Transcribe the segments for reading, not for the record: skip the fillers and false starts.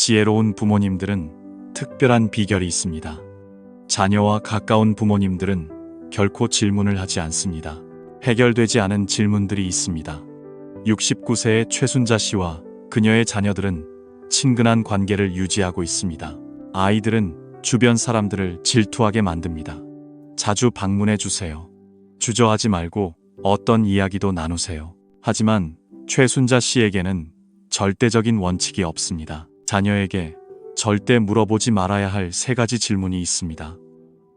지혜로운 부모님들은 특별한 비결이 있습니다. 자녀와 가까운 부모님들은 결코 질문을 하지 않습니다. 해결되지 않은 질문들이 있습니다. 69세의 최순자 씨와 그녀의 자녀들은 친근한 관계를 유지하고 있습니다. 아이들은 주변 사람들을 질투하게 만듭니다. 자주 방문해 주세요. 주저하지 말고 어떤 이야기도 나누세요. 하지만 최순자 씨에게는 절대적인 원칙이 없습니다. 자녀에게 절대 물어보지 말아야 할 3가지 질문이 있습니다.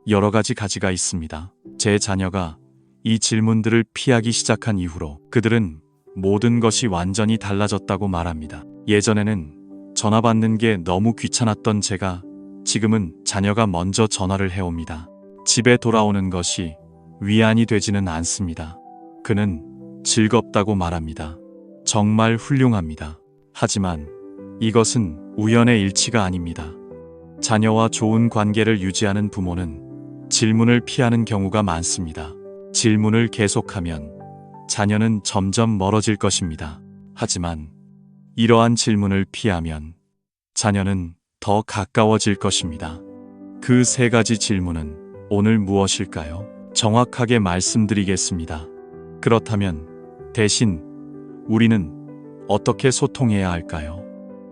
여러 가지 가지가 있습니다. 제 자녀가 이 질문들을 피하기 시작한 이후로 그들은 모든 것이 완전히 달라졌다고 말합니다. 예전에는 전화 받는 게 너무 귀찮았던 제가 지금은 자녀가 먼저 전화를 해옵니다. 집에 돌아오는 것이 위안이 되지는 않습니다. 그는 즐겁다고 말합니다. 정말 훌륭합니다. 하지만 이것은 우연의 일치가 아닙니다. 자녀와 좋은 관계를 유지하는 부모는 질문을 피하는 경우가 많습니다. 질문을 계속하면 자녀는 점점 멀어질 것입니다. 하지만 이러한 질문을 피하면 자녀는 더 가까워질 것입니다. 그 3가지 질문은 오늘 무엇일까요? 정확하게 말씀드리겠습니다. 그렇다면 대신 우리는 어떻게 소통해야 할까요?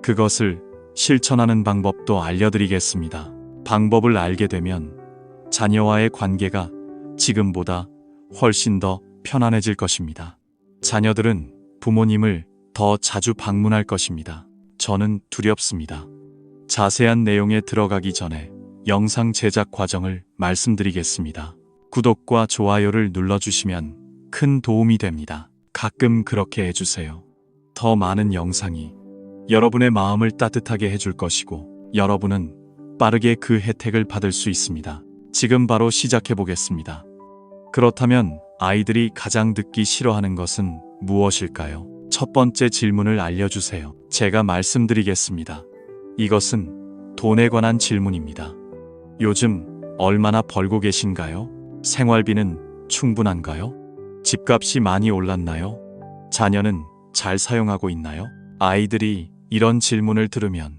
그것을 실천하는 방법도 알려드리겠습니다. 방법을 알게 되면 자녀와의 관계가 지금보다 훨씬 더 편안해질 것입니다. 자녀들은 부모님을 더 자주 방문할 것입니다. 저는 두렵습니다. 자세한 내용에 들어가기 전에 영상 제작 과정을 말씀드리겠습니다. 구독과 좋아요를 눌러주시면 큰 도움이 됩니다. 가끔 그렇게 해주세요. 더 많은 영상이 여러분의 마음을 따뜻하게 해줄 것이고 여러분은 빠르게 그 혜택을 받을 수 있습니다. 지금 바로 시작해 보겠습니다. 그렇다면 아이들이 가장 듣기 싫어하는 것은 무엇일까요? 첫 번째 질문을 알려주세요. 제가 말씀드리겠습니다. 이것은 돈에 관한 질문입니다. 요즘 얼마나 벌고 계신가요? 생활비는 충분한가요? 집값이 많이 올랐나요? 자녀는 잘 사용하고 있나요? 아이들이 이런 질문을 들으면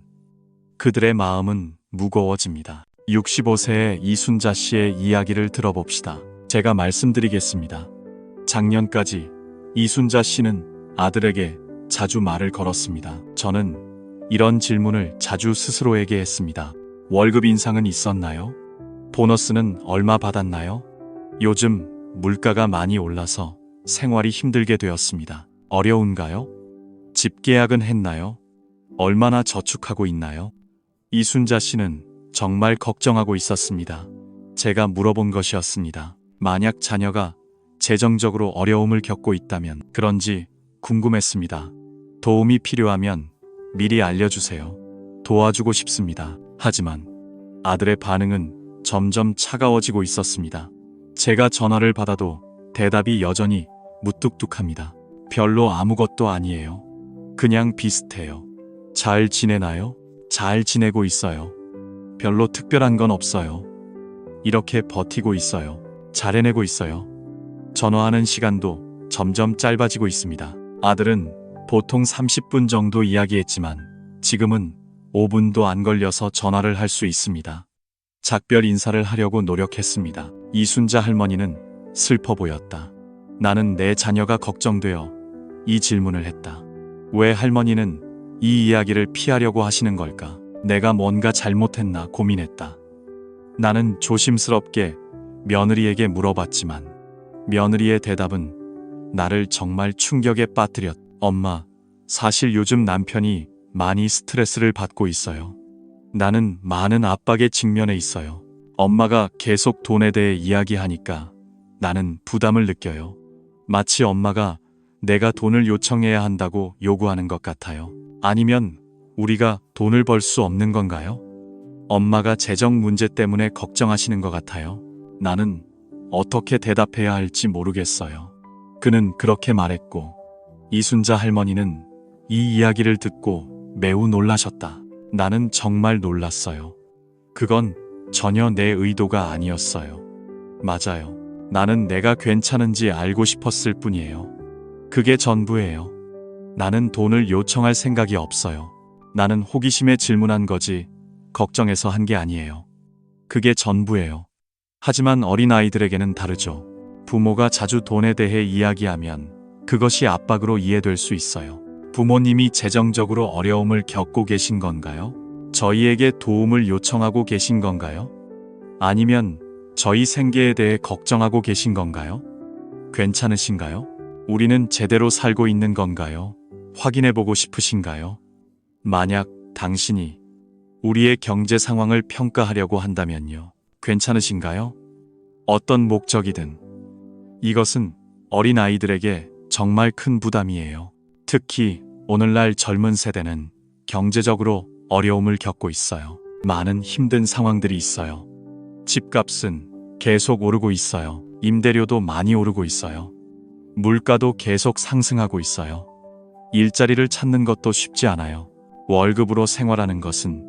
그들의 마음은 무거워집니다. 65세의 이순자 씨의 이야기를 들어봅시다. 제가 말씀드리겠습니다. 작년까지 이순자 씨는 아들에게 자주 말을 걸었습니다. 저는 이런 질문을 자주 스스로에게 했습니다. 월급 인상은 있었나요? 보너스는 얼마 받았나요? 요즘 물가가 많이 올라서 생활이 힘들게 되었습니다. 어려운가요? 집 계약은 했나요? 얼마나 저축하고 있나요? 이순자 씨는 정말 걱정하고 있었습니다. 제가 물어본 것이었습니다. 만약 자녀가 재정적으로 어려움을 겪고 있다면 그런지 궁금했습니다. 도움이 필요하면 미리 알려주세요. 도와주고 싶습니다. 하지만 아들의 반응은 점점 차가워지고 있었습니다. 제가 전화를 받아도 대답이 여전히 무뚝뚝합니다. 별로 아무것도 아니에요. 그냥 비슷해요. 잘 지내나요? 잘 지내고 있어요. 별로 특별한 건 없어요. 이렇게 버티고 있어요. 잘 해내고 있어요. 전화하는 시간도 점점 짧아지고 있습니다. 아들은 보통 30분 정도 이야기했지만 지금은 5분도 안 걸려서 전화를 할 수 있습니다. 작별 인사를 하려고 노력했습니다. 이순자 할머니는 슬퍼 보였다. 나는 내 자녀가 걱정되어 이 질문을 했다. 왜 할머니는 이 이야기를 피하려고 하시는 걸까? 내가 뭔가 잘못했나 고민했다. 나는 조심스럽게 며느리에게 물어봤지만 며느리의 대답은 나를 정말 충격에 빠뜨렸다. 엄마, 사실 요즘 남편이 많이 스트레스를 받고 있어요. 나는 많은 압박에 직면해 있어요. 엄마가 계속 돈에 대해 이야기하니까 나는 부담을 느껴요. 마치 엄마가 내가 돈을 요청해야 한다고 요구하는 것 같아요. 아니면 우리가 돈을 벌 수 없는 건가요? 엄마가 재정 문제 때문에 걱정하시는 것 같아요. 나는 어떻게 대답해야 할지 모르겠어요. 그는 그렇게 말했고 이순자 할머니는 이 이야기를 듣고 매우 놀라셨다. 나는 정말 놀랐어요. 그건 전혀 내 의도가 아니었어요. 맞아요. 나는 내가 괜찮은지 알고 싶었을 뿐이에요. 그게 전부예요. 나는 돈을 요청할 생각이 없어요. 나는 호기심에 질문한 거지 걱정해서 한 게 아니에요. 그게 전부예요. 하지만 어린아이들에게는 다르죠. 부모가 자주 돈에 대해 이야기하면 그것이 압박으로 이해될 수 있어요. 부모님이 재정적으로 어려움을 겪고 계신 건가요? 저희에게 도움을 요청하고 계신 건가요? 아니면 저희 생계에 대해 걱정하고 계신 건가요? 괜찮으신가요? 우리는 제대로 살고 있는 건가요? 확인해보고 싶으신가요? 만약 당신이 우리의 경제 상황을 평가하려고 한다면요. 괜찮으신가요? 어떤 목적이든. 이것은 어린아이들에게 정말 큰 부담이에요. 특히 오늘날 젊은 세대는 경제적으로 어려움을 겪고 있어요. 많은 힘든 상황들이 있어요. 집값은 계속 오르고 있어요. 임대료도 많이 오르고 있어요. 물가도 계속 상승하고 있어요. 일자리를 찾는 것도 쉽지 않아요. 월급으로 생활하는 것은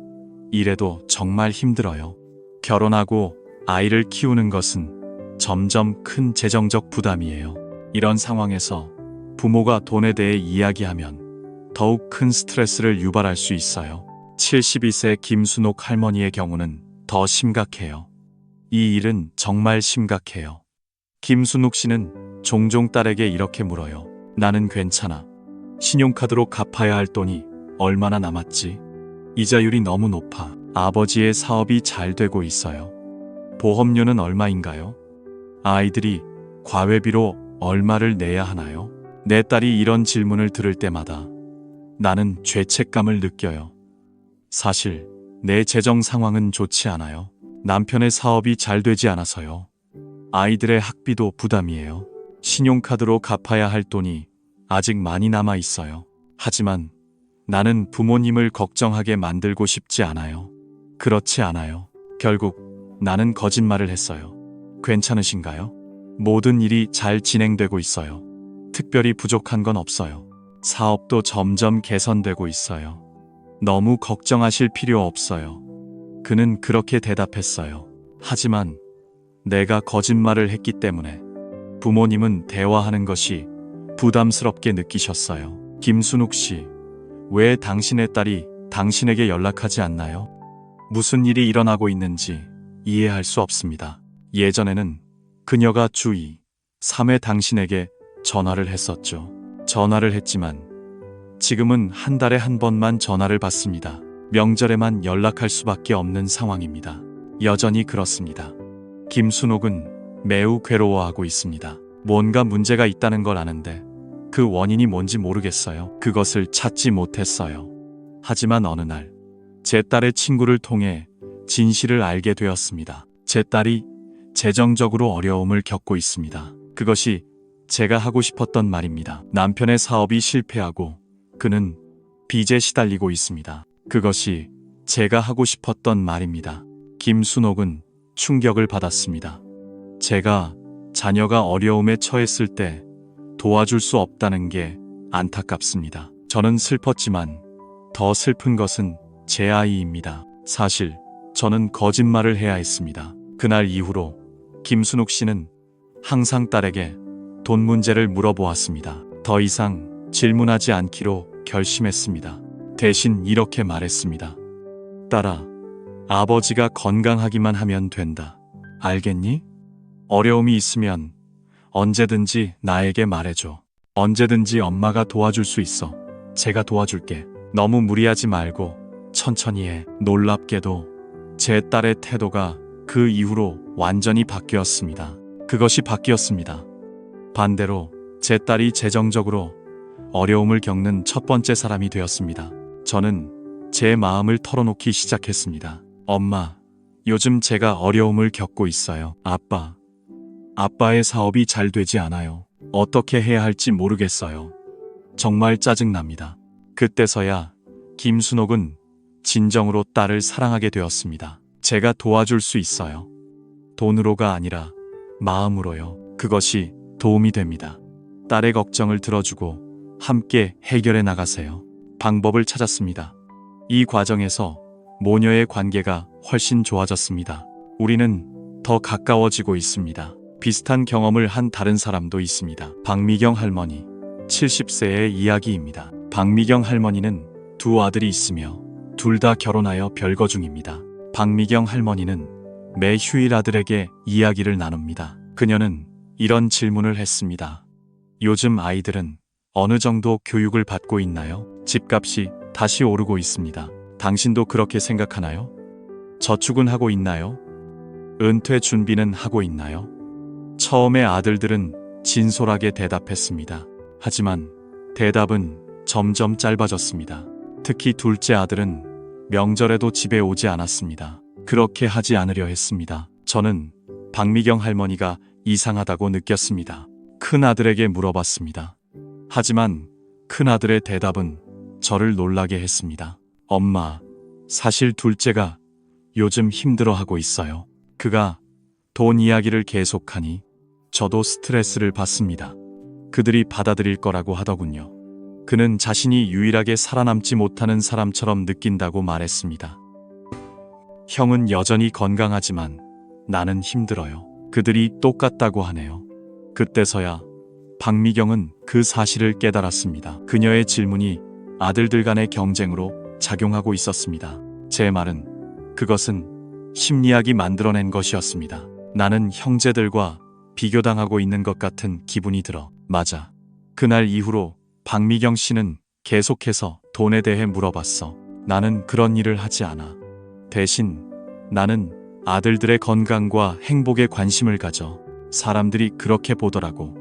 이래도 정말 힘들어요. 결혼하고 아이를 키우는 것은 점점 큰 재정적 부담이에요. 이런 상황에서 부모가 돈에 대해 이야기하면 더욱 큰 스트레스를 유발할 수 있어요. 72세 김순옥 할머니의 경우는 더 심각해요. 이 일은 정말 심각해요. 김순옥 씨는 종종 딸에게 이렇게 물어요. 나는 괜찮아. 신용카드로 갚아야 할 돈이 얼마나 남았지? 이자율이 너무 높아. 아버지의 사업이 잘 되고 있어요. 보험료는 얼마인가요? 아이들이 과외비로 얼마를 내야 하나요? 내 딸이 이런 질문을 들을 때마다 나는 죄책감을 느껴요. 사실 내 재정 상황은 좋지 않아요. 남편의 사업이 잘 되지 않아서요. 아이들의 학비도 부담이에요. 신용카드로 갚아야 할 돈이 아직 많이 남아 있어요. 하지만 나는 부모님을 걱정하게 만들고 싶지 않아요. 그렇지 않아요. 결국 나는 거짓말을 했어요. 괜찮으신가요? 모든 일이 잘 진행되고 있어요. 특별히 부족한 건 없어요. 사업도 점점 개선되고 있어요. 너무 걱정하실 필요 없어요. 그는 그렇게 대답했어요. 하지만 내가 거짓말을 했기 때문에 부모님은 대화하는 것이 부담스럽게 느끼셨어요. 김순욱 씨, 왜 당신의 딸이 당신에게 연락하지 않나요? 무슨 일이 일어나고 있는지 이해할 수 없습니다. 예전에는 그녀가 주 2, 3회 당신에게 전화를 했었죠. 전화를 했지만 지금은 한 달에 한 번만 전화를 받습니다. 명절에만 연락할 수밖에 없는 상황입니다. 여전히 그렇습니다. 김순옥은 매우 괴로워하고 있습니다. 뭔가 문제가 있다는 걸 아는데 그 원인이 뭔지 모르겠어요. 그것을 찾지 못했어요. 하지만 어느 날 제 딸의 친구를 통해 진실을 알게 되었습니다. 제 딸이 재정적으로 어려움을 겪고 있습니다. 그것이 제가 하고 싶었던 말입니다. 남편의 사업이 실패하고 그는 빚에 시달리고 있습니다. 그것이 제가 하고 싶었던 말입니다. 김순옥은 충격을 받았습니다. 제가 자녀가 어려움에 처했을 때 도와줄 수 없다는 게 안타깝습니다. 저는 슬펐지만 더 슬픈 것은 제 아이입니다. 사실 저는 거짓말을 해야 했습니다. 그날 이후로 김순옥 씨는 항상 딸에게 돈 문제를 물어보았습니다. 더 이상 질문하지 않기로 결심했습니다. 대신 이렇게 말했습니다. 딸아, 아버지가 건강하기만 하면 된다. 알겠니? 어려움이 있으면 언제든지 나에게 말해줘. 언제든지 엄마가 도와줄 수 있어. 제가 도와줄게. 너무 무리하지 말고 천천히 해. 놀랍게도 제 딸의 태도가 그 이후로 완전히 바뀌었습니다. 그것이 바뀌었습니다. 반대로 제 딸이 재정적으로 어려움을 겪는 첫 번째 사람이 되었습니다. 저는 제 마음을 털어놓기 시작했습니다. 엄마, 요즘 제가 어려움을 겪고 있어요. 아빠의 사업이 잘 되지 않아요. 어떻게 해야 할지 모르겠어요. 정말 짜증납니다. 그때서야 김순옥은 진정으로 딸을 사랑하게 되었습니다. 제가 도와줄 수 있어요. 돈으로가 아니라 마음으로요. 그것이 도움이 됩니다. 딸의 걱정을 들어주고 함께 해결해 나가세요. 방법을 찾았습니다. 이 과정에서 모녀의 관계가 훨씬 좋아졌습니다. 우리는 더 가까워지고 있습니다. 비슷한 경험을 한 다른 사람도 있습니다. 박미경 할머니, 70세의 이야기입니다. 박미경 할머니는 두 아들이 있으며 둘 다 결혼하여 별거 중입니다. 박미경 할머니는 매 휴일 아들에게 이야기를 나눕니다. 그녀는 이런 질문을 했습니다. 요즘 아이들은 어느 정도 교육을 받고 있나요? 집값이 다시 오르고 있습니다. 당신도 그렇게 생각하나요? 저축은 하고 있나요? 은퇴 준비는 하고 있나요? 처음에 아들들은 진솔하게 대답했습니다. 하지만 대답은 점점 짧아졌습니다. 특히 둘째 아들은 명절에도 집에 오지 않았습니다. 그렇게 하지 않으려 했습니다. 저는 박미경 할머니가 이상하다고 느꼈습니다. 큰 아들에게 물어봤습니다. 하지만 큰 아들의 대답은 저를 놀라게 했습니다. 엄마, 사실 둘째가 요즘 힘들어하고 있어요. 그가 돈 이야기를 계속하니 저도 스트레스를 받습니다. 그들이 받아들일 거라고 하더군요. 그는 자신이 유일하게 살아남지 못하는 사람처럼 느낀다고 말했습니다. 형은 여전히 건강하지만 나는 힘들어요. 그들이 똑같다고 하네요. 그때서야 박미경은 그 사실을 깨달았습니다. 그녀의 질문이 아들들 간의 경쟁으로 작용하고 있었습니다. 제 말은 그것은 심리학이 만들어낸 것이었습니다. 나는 형제들과 비교당하고 있는 것 같은 기분이 들어. 맞아. 그날 이후로 박미경 씨는 계속해서 돈에 대해 물어봤어. 나는 그런 일을 하지 않아. 대신 나는 아들들의 건강과 행복에 관심을 가져. 사람들이 그렇게 보더라고.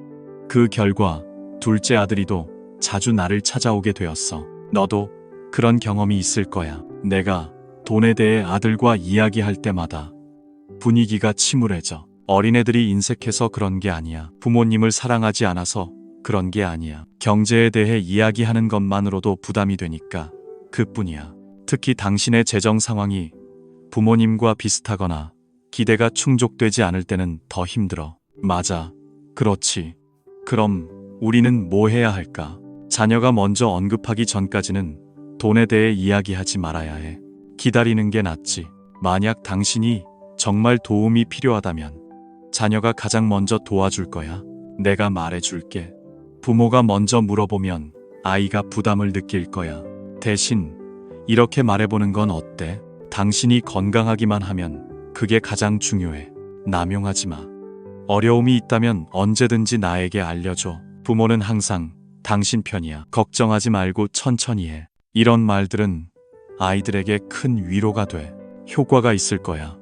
그 결과 둘째 아들이도 자주 나를 찾아오게 되었어. 너도 그런 경험이 있을 거야. 내가 돈에 대해 아들과 이야기할 때마다 분위기가 침울해져. 어린애들이 인색해서 그런 게 아니야. 부모님을 사랑하지 않아서 그런 게 아니야. 경제에 대해 이야기하는 것만으로도 부담이 되니까 그뿐이야. 특히 당신의 재정 상황이 부모님과 비슷하거나 기대가 충족되지 않을 때는 더 힘들어. 맞아. 그렇지. 그럼 우리는 뭐 해야 할까? 자녀가 먼저 언급하기 전까지는 돈에 대해 이야기하지 말아야 해. 기다리는 게 낫지. 만약 당신이 정말 도움이 필요하다면 자녀가 가장 먼저 도와줄 거야. 내가 말해줄게. 부모가 먼저 물어보면 아이가 부담을 느낄 거야. 대신 이렇게 말해보는 건 어때? 당신이 건강하기만 하면 그게 가장 중요해. 남용하지 마. 어려움이 있다면 언제든지 나에게 알려줘. 부모는 항상 당신 편이야. 걱정하지 말고 천천히 해. 이런 말들은 아이들에게 큰 위로가 돼. 효과가 있을 거야.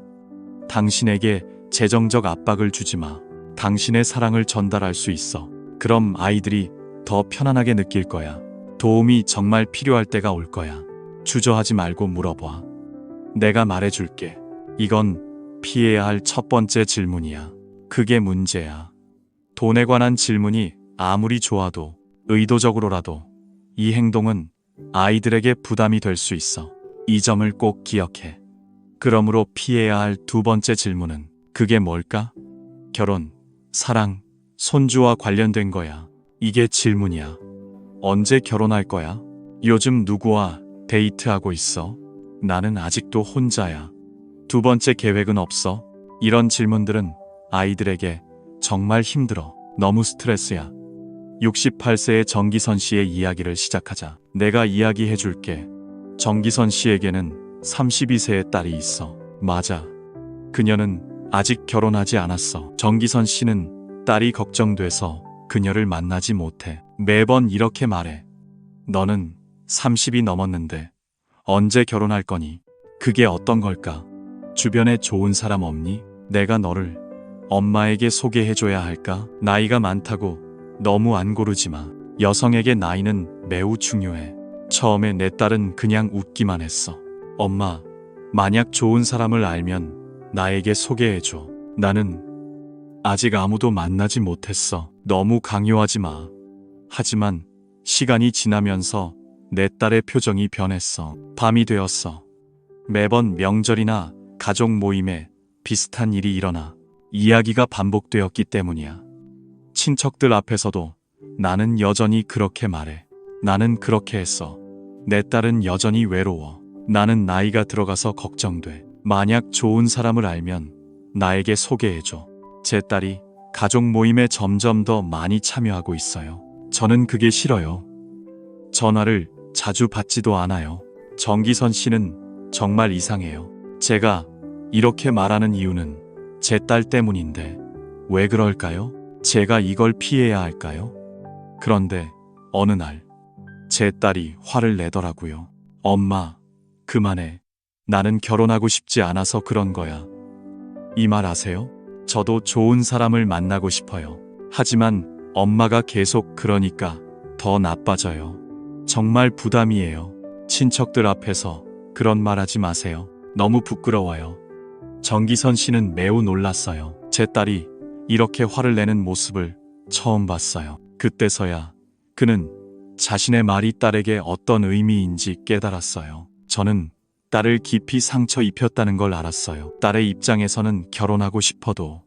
당신에게 재정적 압박을 주지 마. 당신의 사랑을 전달할 수 있어. 그럼 아이들이 더 편안하게 느낄 거야. 도움이 정말 필요할 때가 올 거야. 주저하지 말고 물어봐. 내가 말해줄게. 이건 피해야 할 첫 번째 질문이야. 그게 문제야. 돈에 관한 질문이 아무리 좋아도 의도적으로라도 이 행동은 아이들에게 부담이 될 수 있어. 이 점을 꼭 기억해. 그러므로 피해야 할 두 번째 질문은 그게 뭘까? 결혼, 사랑, 손주와 관련된 거야. 이게 질문이야. 언제 결혼할 거야? 요즘 누구와 데이트하고 있어? 나는 아직도 혼자야. 두 번째 계획은 없어? 이런 질문들은 아이들에게 정말 힘들어. 너무 스트레스야. 68세의 정기선 씨의 이야기를 시작하자. 내가 이야기해 줄게. 정기선 씨에게는 32세의 딸이 있어. 맞아. 그녀는 아직 결혼하지 않았어. 정기선 씨는 딸이 걱정돼서 그녀를 만나지 못해. 매번 이렇게 말해. 너는 30이 넘었는데 언제 결혼할 거니? 그게 어떤 걸까? 주변에 좋은 사람 없니? 내가 너를 엄마에게 소개해줘야 할까? 나이가 많다고 너무 안 고르지 마. 여성에게 나이는 매우 중요해. 처음에 내 딸은 그냥 웃기만 했어. 엄마, 만약 좋은 사람을 알면 나에게 소개해줘. 나는 아직 아무도 만나지 못했어. 너무 강요하지 마. 하지만 시간이 지나면서 내 딸의 표정이 변했어. 밤이 되었어. 매번 명절이나 가족 모임에 비슷한 일이 일어나. 이야기가 반복되었기 때문이야. 친척들 앞에서도 나는 여전히 그렇게 말해. 나는 그렇게 했어. 내 딸은 여전히 외로워. 나는 나이가 들어가서 걱정돼. 만약 좋은 사람을 알면 나에게 소개해줘. 제 딸이 가족 모임에 점점 더 많이 참여하고 있어요. 저는 그게 싫어요. 전화를 자주 받지도 않아요. 정기선 씨는 정말 이상해요. 제가 이렇게 말하는 이유는 제 딸 때문인데 왜 그럴까요? 제가 이걸 피해야 할까요? 그런데 어느 날 제 딸이 화를 내더라고요. 엄마, 그만해. 나는 결혼하고 싶지 않아서 그런 거야. 이 말 아세요? 저도 좋은 사람을 만나고 싶어요. 하지만 엄마가 계속 그러니까 더 나빠져요. 정말 부담이에요. 친척들 앞에서 그런 말 하지 마세요. 너무 부끄러워요. 정기선 씨는 매우 놀랐어요. 제 딸이 이렇게 화를 내는 모습을 처음 봤어요. 그때서야 그는 자신의 말이 딸에게 어떤 의미인지 깨달았어요. 저는 딸을 깊이 상처 입혔다는 걸 알았어요. 딸의 입장에서는 결혼하고 싶어도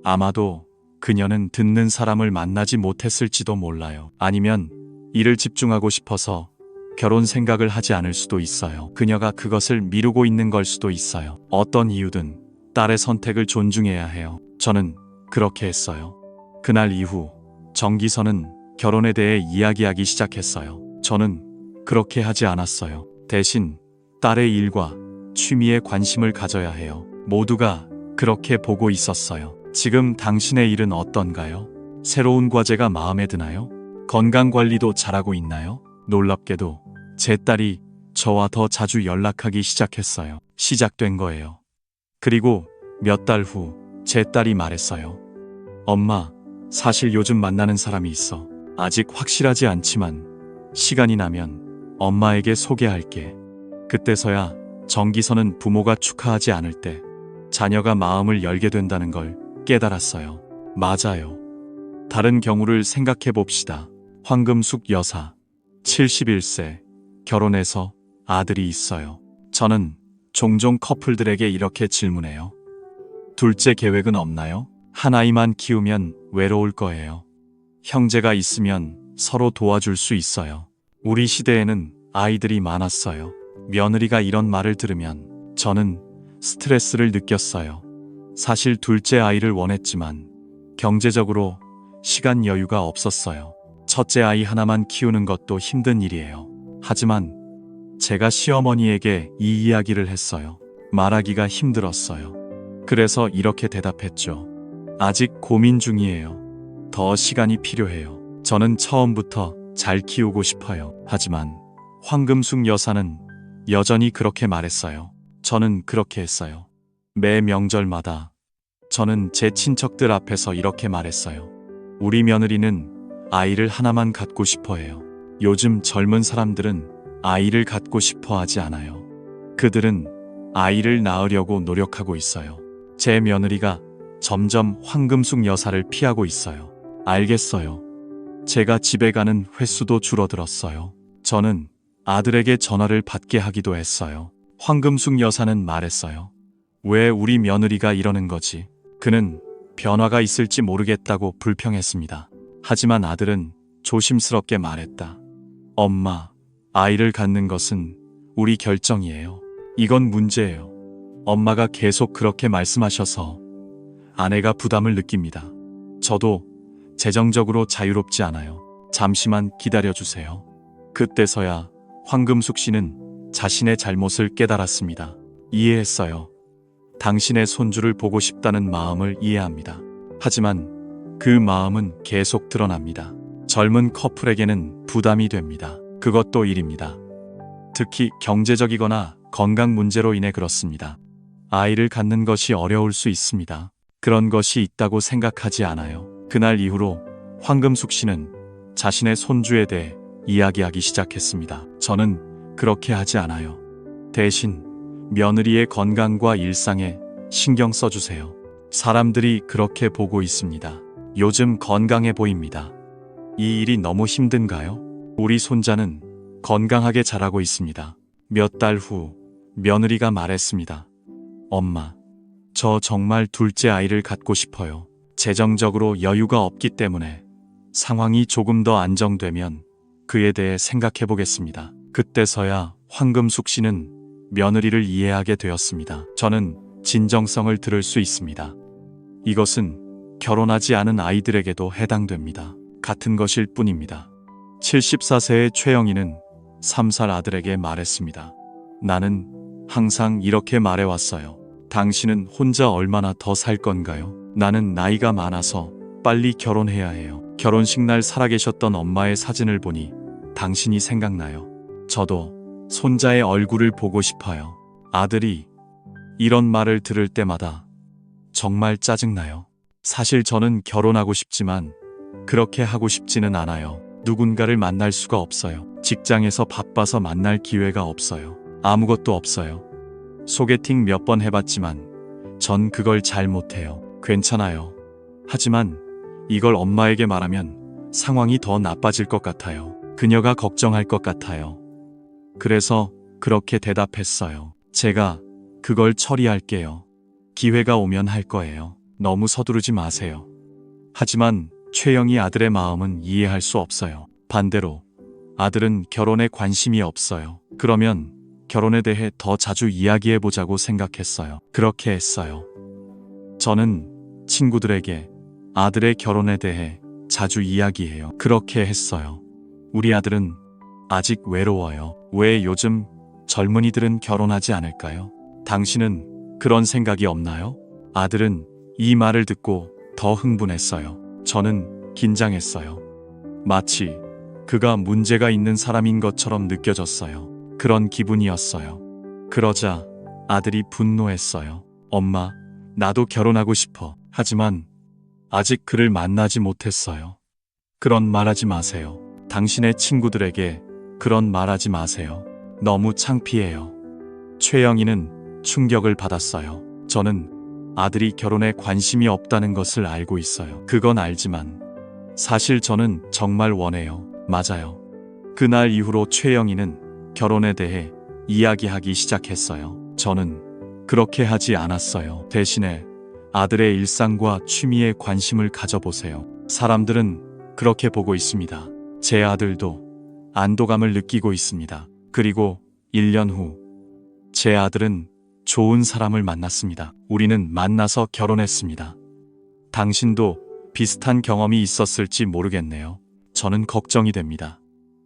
아마도 그녀는 듣는 사람을 만나지 못했을지도 몰라요. 아니면 일을 집중하고 싶어서 결혼 생각을 하지 않을 수도 있어요. 그녀가 그것을 미루고 있는 걸 수도 있어요. 어떤 이유든 딸의 선택을 존중해야 해요. 저는 그렇게 했어요. 그날 이후 정기선은 결혼에 대해 이야기하기 시작했어요. 저는 그렇게 하지 않았어요. 대신 딸의 일과 취미에 관심을 가져야 해요. 모두가 그렇게 보고 있었어요. 지금 당신의 일은 어떤가요? 새로운 과제가 마음에 드나요? 건강관리도 잘하고 있나요? 놀랍게도 제 딸이 저와 더 자주 연락하기 시작했어요. 시작된 거예요. 그리고 몇 달 후 제 딸이 말했어요. 엄마, 사실 요즘 만나는 사람이 있어. 아직 확실하지 않지만 시간이 나면 엄마에게 소개할게. 그때서야 정기선은 부모가 축하하지 않을 때 자녀가 마음을 열게 된다는 걸 깨달았어요. 맞아요. 다른 경우를 생각해 봅시다. 황금숙 여사, 71세, 결혼해서 아들이 있어요. 저는 종종 커플들에게 이렇게 질문해요. 둘째 계획은 없나요? 한 아이만 키우면 외로울 거예요. 형제가 있으면 서로 도와줄 수 있어요. 우리 시대에는 아이들이 많았어요. 며느리가 이런 말을 들으면 저는 스트레스를 느꼈어요. 사실 둘째 아이를 원했지만 경제적으로 시간 여유가 없었어요. 첫째 아이 하나만 키우는 것도 힘든 일이에요. 하지만 제가 시어머니에게 이 이야기를 했어요. 말하기가 힘들었어요. 그래서 이렇게 대답했죠. 아직 고민 중이에요. 더 시간이 필요해요. 저는 처음부터 잘 키우고 싶어요. 하지만 황금숙 여사는 여전히 그렇게 말했어요. 저는 그렇게 했어요. 매 명절마다 저는 제 친척들 앞에서 이렇게 말했어요. 우리 며느리는 아이를 하나만 갖고 싶어 해요. 요즘 젊은 사람들은 아이를 갖고 싶어 하지 않아요. 그들은 아이를 낳으려고 노력하고 있어요. 제 며느리가 점점 황금숙 여사를 피하고 있어요. 알겠어요. 제가 집에 가는 횟수도 줄어들었어요. 저는 아들에게 전화를 받게 하기도 했어요. 황금숙 여사는 말했어요. 왜 우리 며느리가 이러는 거지? 그는 변화가 있을지 모르겠다고 불평했습니다. 하지만 아들은 조심스럽게 말했다. 엄마, 아이를 갖는 것은 우리 결정이에요. 이건 문제예요. 엄마가 계속 그렇게 말씀하셔서 아내가 부담을 느낍니다. 저도 재정적으로 자유롭지 않아요. 잠시만 기다려주세요. 그때서야 황금숙 씨는 자신의 잘못을 깨달았습니다. 이해했어요. 당신의 손주를 보고 싶다는 마음을 이해합니다. 하지만 그 마음은 계속 드러납니다. 젊은 커플에게는 부담이 됩니다. 그것도 일입니다. 특히 경제적이거나 건강 문제로 인해 그렇습니다. 아이를 갖는 것이 어려울 수 있습니다. 그런 것이 있다고 생각하지 않아요. 그날 이후로 황금숙 씨는 자신의 손주에 대해 이야기하기 시작했습니다. 저는 그렇게 하지 않아요. 대신 며느리의 건강과 일상에 신경 써주세요. 사람들이 그렇게 보고 있습니다. 요즘 건강해 보입니다. 이 일이 너무 힘든가요? 우리 손자는 건강하게 자라고 있습니다. 몇 달 후 며느리가 말했습니다. 엄마, 저 정말 둘째 아이를 갖고 싶어요. 재정적으로 여유가 없기 때문에 상황이 조금 더 안정되면 그에 대해 생각해 보겠습니다. 그때서야 황금숙 씨는 며느리를 이해하게 되었습니다. 저는 진정성을 들을 수 있습니다. 이것은 결혼하지 않은 아이들에게도 해당됩니다. 같은 것일 뿐입니다. 74세의 최영희는 3살 아들에게 말했습니다. 나는 항상 이렇게 말해왔어요. 당신은 혼자 얼마나 더 살 건가요? 나는 나이가 많아서 빨리 결혼해야 해요. 결혼식 날 살아계셨던 엄마의 사진을 보니 당신이 생각나요. 저도 손자의 얼굴을 보고 싶어요. 아들이 이런 말을 들을 때마다 정말 짜증나요. 사실 저는 결혼하고 싶지만 그렇게 하고 싶지는 않아요. 누군가를 만날 수가 없어요. 직장에서 바빠서 만날 기회가 없어요. 아무것도 없어요. 소개팅 몇 번 해봤지만 전 그걸 잘 못해요. 괜찮아요. 하지만 이걸 엄마에게 말하면 상황이 더 나빠질 것 같아요. 그녀가 걱정할 것 같아요. 그래서 그렇게 대답했어요. 제가 그걸 처리할게요. 기회가 오면 할 거예요. 너무 서두르지 마세요. 하지만 최영희 아들의 마음은 이해할 수 없어요. 반대로 아들은 결혼에 관심이 없어요. 그러면 결혼에 대해 더 자주 이야기해보자고 생각했어요. 그렇게 했어요. 저는 친구들에게 아들의 결혼에 대해 자주 이야기해요. 그렇게 했어요. 우리 아들은 아직 외로워요. 왜 요즘 젊은이들은 결혼하지 않을까요? 당신은 그런 생각이 없나요? 아들은 이 말을 듣고 더 흥분했어요. 저는 긴장했어요. 마치 그가 문제가 있는 사람인 것처럼 느껴졌어요. 그런 기분이었어요. 그러자 아들이 분노했어요. 엄마, 나도 결혼하고 싶어. 하지만 아직 그를 만나지 못했어요. 그런 말하지 마세요. 당신의 친구들에게 그런 말하지 마세요. 너무 창피해요. 최영희는 충격을 받았어요. 저는 아들이 결혼에 관심이 없다는 것을 알고 있어요. 그건 알지만 사실 저는 정말 원해요. 맞아요. 그날 이후로 최영희는 결혼에 대해 이야기하기 시작했어요. 저는 그렇게 하지 않았어요. 대신에 아들의 일상과 취미에 관심을 가져보세요. 사람들은 그렇게 보고 있습니다. 제 아들도 안도감을 느끼고 있습니다. 그리고 1년 후 제 아들은 좋은 사람을 만났습니다. 우리는 만나서 결혼했습니다. 당신도 비슷한 경험이 있었을지 모르겠네요. 저는 걱정이 됩니다.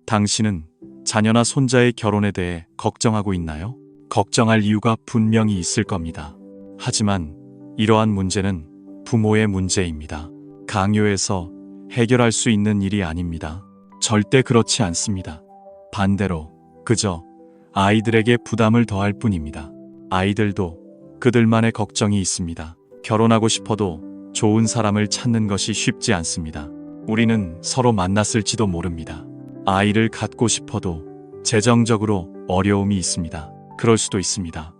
당신은 자녀나 손자의 결혼에 대해 걱정하고 있나요? 걱정할 이유가 분명히 있을 겁니다. 하지만 이러한 문제는 부모의 문제입니다. 강요해서 해결할 수 있는 일이 아닙니다. 절대 그렇지 않습니다. 반대로 그저 아이들에게 부담을 더할 뿐입니다. 아이들도 그들만의 걱정이 있습니다. 결혼하고 싶어도 좋은 사람을 찾는 것이 쉽지 않습니다. 우리는 서로 만났을지도 모릅니다. 아이를 갖고 싶어도 재정적으로 어려움이 있습니다. 그럴 수도 있습니다.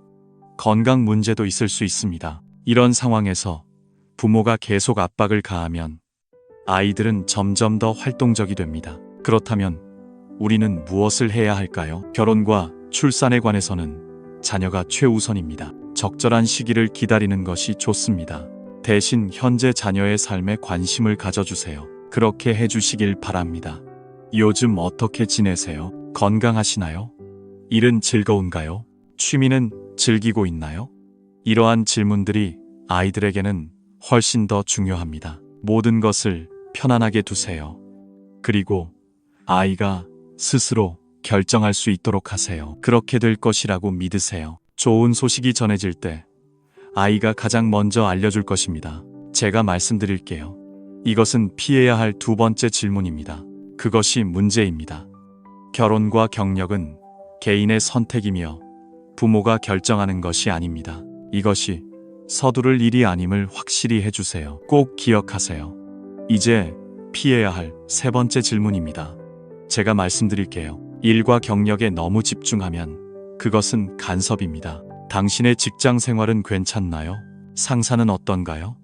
건강 문제도 있을 수 있습니다. 이런 상황에서 부모가 계속 압박을 가하면 아이들은 점점 더 활동적이 됩니다. 그렇다면 우리는 무엇을 해야 할까요? 결혼과 출산에 관해서는 자녀가 최우선입니다. 적절한 시기를 기다리는 것이 좋습니다. 대신 현재 자녀의 삶에 관심을 가져주세요. 그렇게 해주시길 바랍니다. 요즘 어떻게 지내세요? 건강하시나요? 일은 즐거운가요? 취미는 즐기고 있나요? 이러한 질문들이 아이들에게는 훨씬 더 중요합니다. 모든 것을 편안하게 두세요. 그리고 아이가 스스로 결정할 수 있도록 하세요. 그렇게 될 것이라고 믿으세요. 좋은 소식이 전해질 때 아이가 가장 먼저 알려줄 것입니다. 제가 말씀드릴게요. 이것은 피해야 할 두 번째 질문입니다. 그것이 문제입니다. 결혼과 경력은 개인의 선택이며 부모가 결정하는 것이 아닙니다. 이것이 서두를 일이 아님을 확실히 해주세요. 꼭 기억하세요. 이제 피해야 할 세 번째 질문입니다. 제가 말씀드릴게요. 일과 경력에 너무 집중하면 그것은 간섭입니다. 당신의 직장 생활은 괜찮나요? 상사는 어떤가요?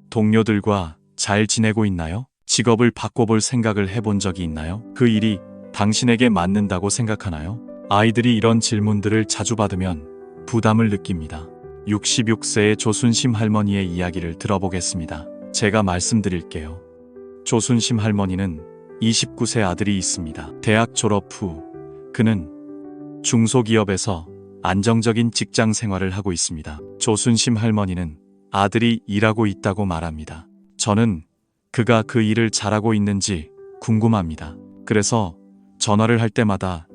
동료들과 잘 지내고 있나요? 직업을 바꿔볼 생각을 해본 적이 있나요? 그 일이 당신에게 맞는다고 생각하나요? 아이들이 이런 질문들을 자주 받으면 부담을 느낍니다. 66세의 조순심 할머니의 이야기를 들어보겠습니다. 제가 말씀드릴게요. 조순심 할머니는 29세 아들이 있습니다. 대학 졸업 후 그는 중소기업에서 안정적인 직장 생활을 하고 있습니다. 조순심 할머니는 아들이 일하고 있다고 말합니다. 저는 그가 그 일을 잘하고 있는지 궁금합니다. 그래서 전화를 할 때마다